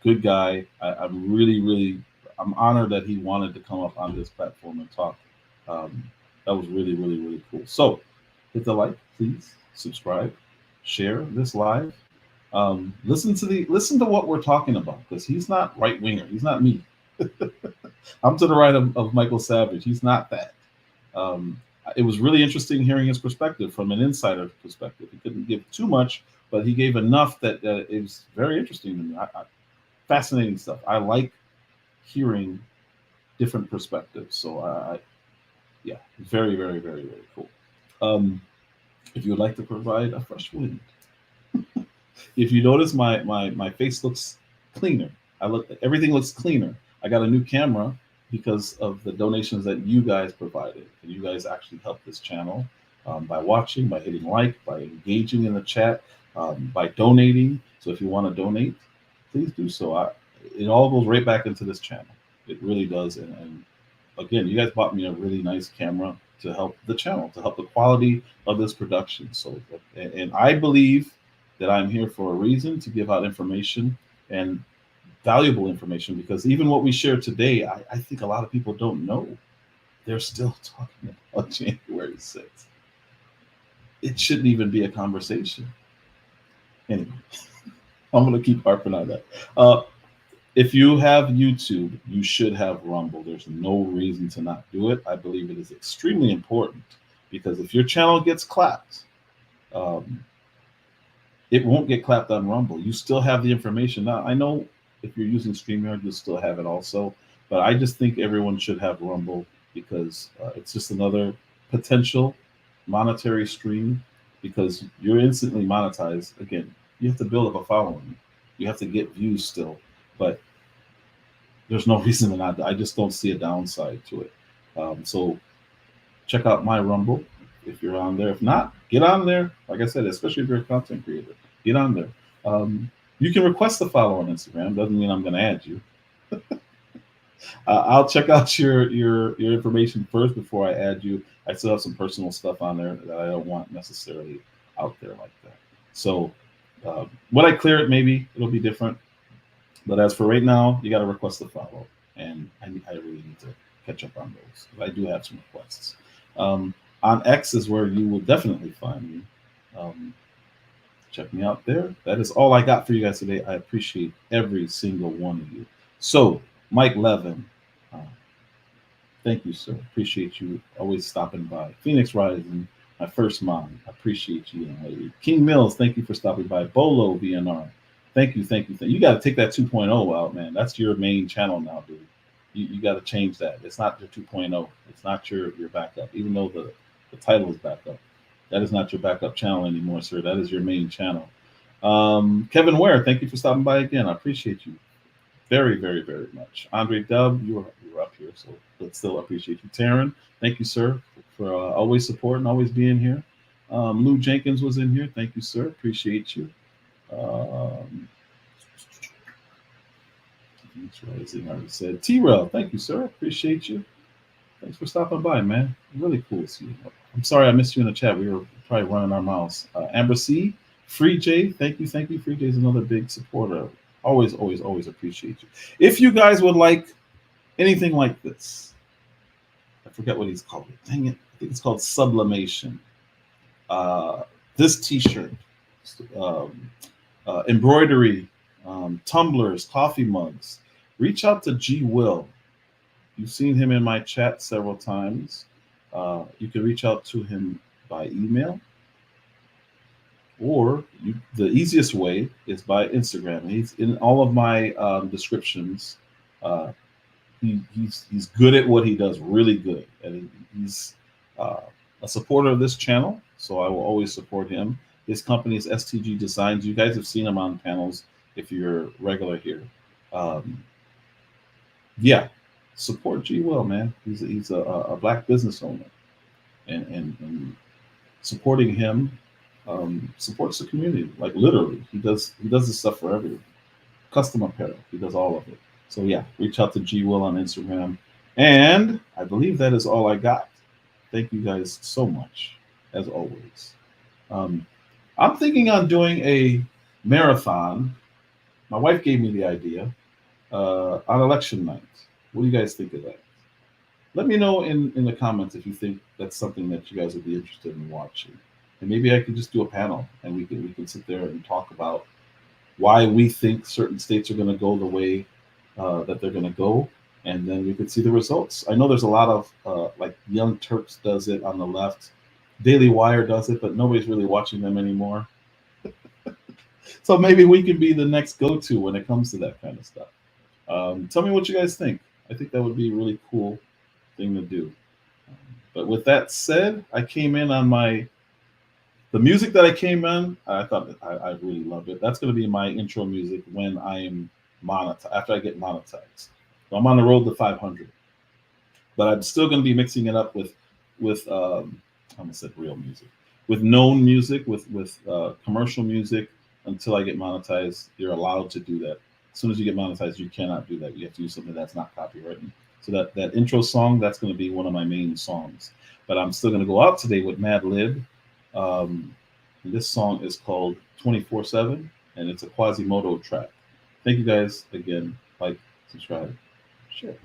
Good guy. I'm really, I'm honored that he wanted to come up on this platform and talk. That was really, really, really cool. So hit the like, please, subscribe, share this live. Listen to what we're talking about, because he's not right winger. He's not me. I'm to the right of Michael Savage. He's not that. It was really interesting hearing his perspective from an insider perspective. He couldn't give too much, but he gave enough that it was very interesting to me. Fascinating stuff. I like hearing different perspectives. So yeah, very, very, very, very cool. If you would like to provide a fresh wind, if you notice, my face looks cleaner. Everything looks cleaner. I got a new camera because of the donations that you guys provided. And you guys actually helped this channel by watching, by hitting like, by engaging in the chat, by donating. So if you want to donate, please do so. It all goes right back into this channel. It really does. And again, you guys bought me a really nice camera to help the channel, to help the quality of this production. So, and I believe that I'm here for a reason, to give out information and valuable information, because even what we share today, I think a lot of people don't know. They're still talking about January 6th. It shouldn't even be a conversation. Anyway, I'm going to keep harping on that. If you have YouTube, you should have Rumble. There's no reason to not do it. I believe it is extremely important, because if your channel gets clapped, it won't get clapped on Rumble. You still have the information. Now, I know if you're using StreamYard, you'll still have it also, but I just think everyone should have Rumble, because it's just another potential monetary stream, because you're instantly monetized. Again, you have to build up a following. You have to get views still, but there's no reason to not. I just don't see a downside to it. So check out my Rumble if you're on there. If not, get on there. Like I said, especially if you're a content creator, get on there. You can request a follow on Instagram. Doesn't mean I'm going to add you. I'll check out your information first before I add you. I still have some personal stuff on there that I don't want necessarily out there like that. So when I clear it, maybe it'll be different. But as for right now, you got to request a follow, and I really need to catch up on those, because I do have some requests. On X is where you will definitely find me. Check me out there. That is all I got for you guys today. I appreciate every single one of you. So, Mike Levin, thank you, sir. Appreciate you always stopping by. Phoenix Rising, my first mom. I appreciate you, young lady. King Mills, thank you for stopping by. Bolo VNR, thank you. You got to take that 2.0 out, man. That's your main channel now, dude. You got to change that. It's not your 2.0. It's not your backup, even though the title is backup. That is not your backup channel anymore, sir. That is your main channel. Kevin Ware, thank you for stopping by again. I appreciate you very, very, very much. Andre Dub, you were up here, so but still appreciate you. Taryn, thank you, sir, for always supporting, always being here. Lou Jenkins was in here. Thank you, sir. Appreciate you. Rising, I already said. T-Rel, thank you, sir. Appreciate you. Thanks for stopping by, man. Really cool to see you. I'm sorry I missed you in the chat. We were probably running our mouths. Amber C, Free J, thank you. Free J is another big supporter. Always, always, always appreciate you. If you guys would like anything like this, I forget what he's called. Dang it. I think it's called Sublimation. This t-shirt, embroidery, tumblers, coffee mugs, reach out to Gw. You've seen him in my chat several times. You can reach out to him by email, or the easiest way is by Instagram. He's in all of my descriptions. He's good at what he does, really good, and he's a supporter of this channel, so I will always support him. His company is STG Designs. You guys have seen him on panels if you're regular here. Yeah, support Gw, man. He's a black business owner, and supporting him supports the community. Like literally, he does this stuff for everyone. Custom apparel, he does all of it. So yeah, reach out to Gw on Instagram, and I believe that is all I got. Thank you guys so much, as always. I'm thinking on doing a marathon. My wife gave me the idea on election night. What do you guys think of that? Let me know in the comments if you think that's something that you guys would be interested in watching. And maybe I could just do a panel and we can sit there and talk about why we think certain states are going to go the way that they're going to go, and then we could see the results. I know there's a lot of like Young Turks does it on the left, Daily Wire does it, but nobody's really watching them anymore. So maybe we can be the next go-to when it comes to that kind of stuff. Tell me what you guys think. I think that would be a really cool thing to do. But with that said, I came in on the music that I came in. I thought I really loved it. That's going to be my intro music when I am monetized, after I get monetized. So I'm on the road to 500, but I'm still going to be mixing it up with I almost said real music, with known music, with commercial music until I get monetized. You're allowed to do that. As soon as you get monetized, you cannot do that. You have to use something that's not copywritten. So that intro song, that's going to be one of my main songs. But I'm still going to go out today with Mad Lib. This song is called 24/7, and it's a Quasimodo track. Thank you guys again. Like, subscribe, share.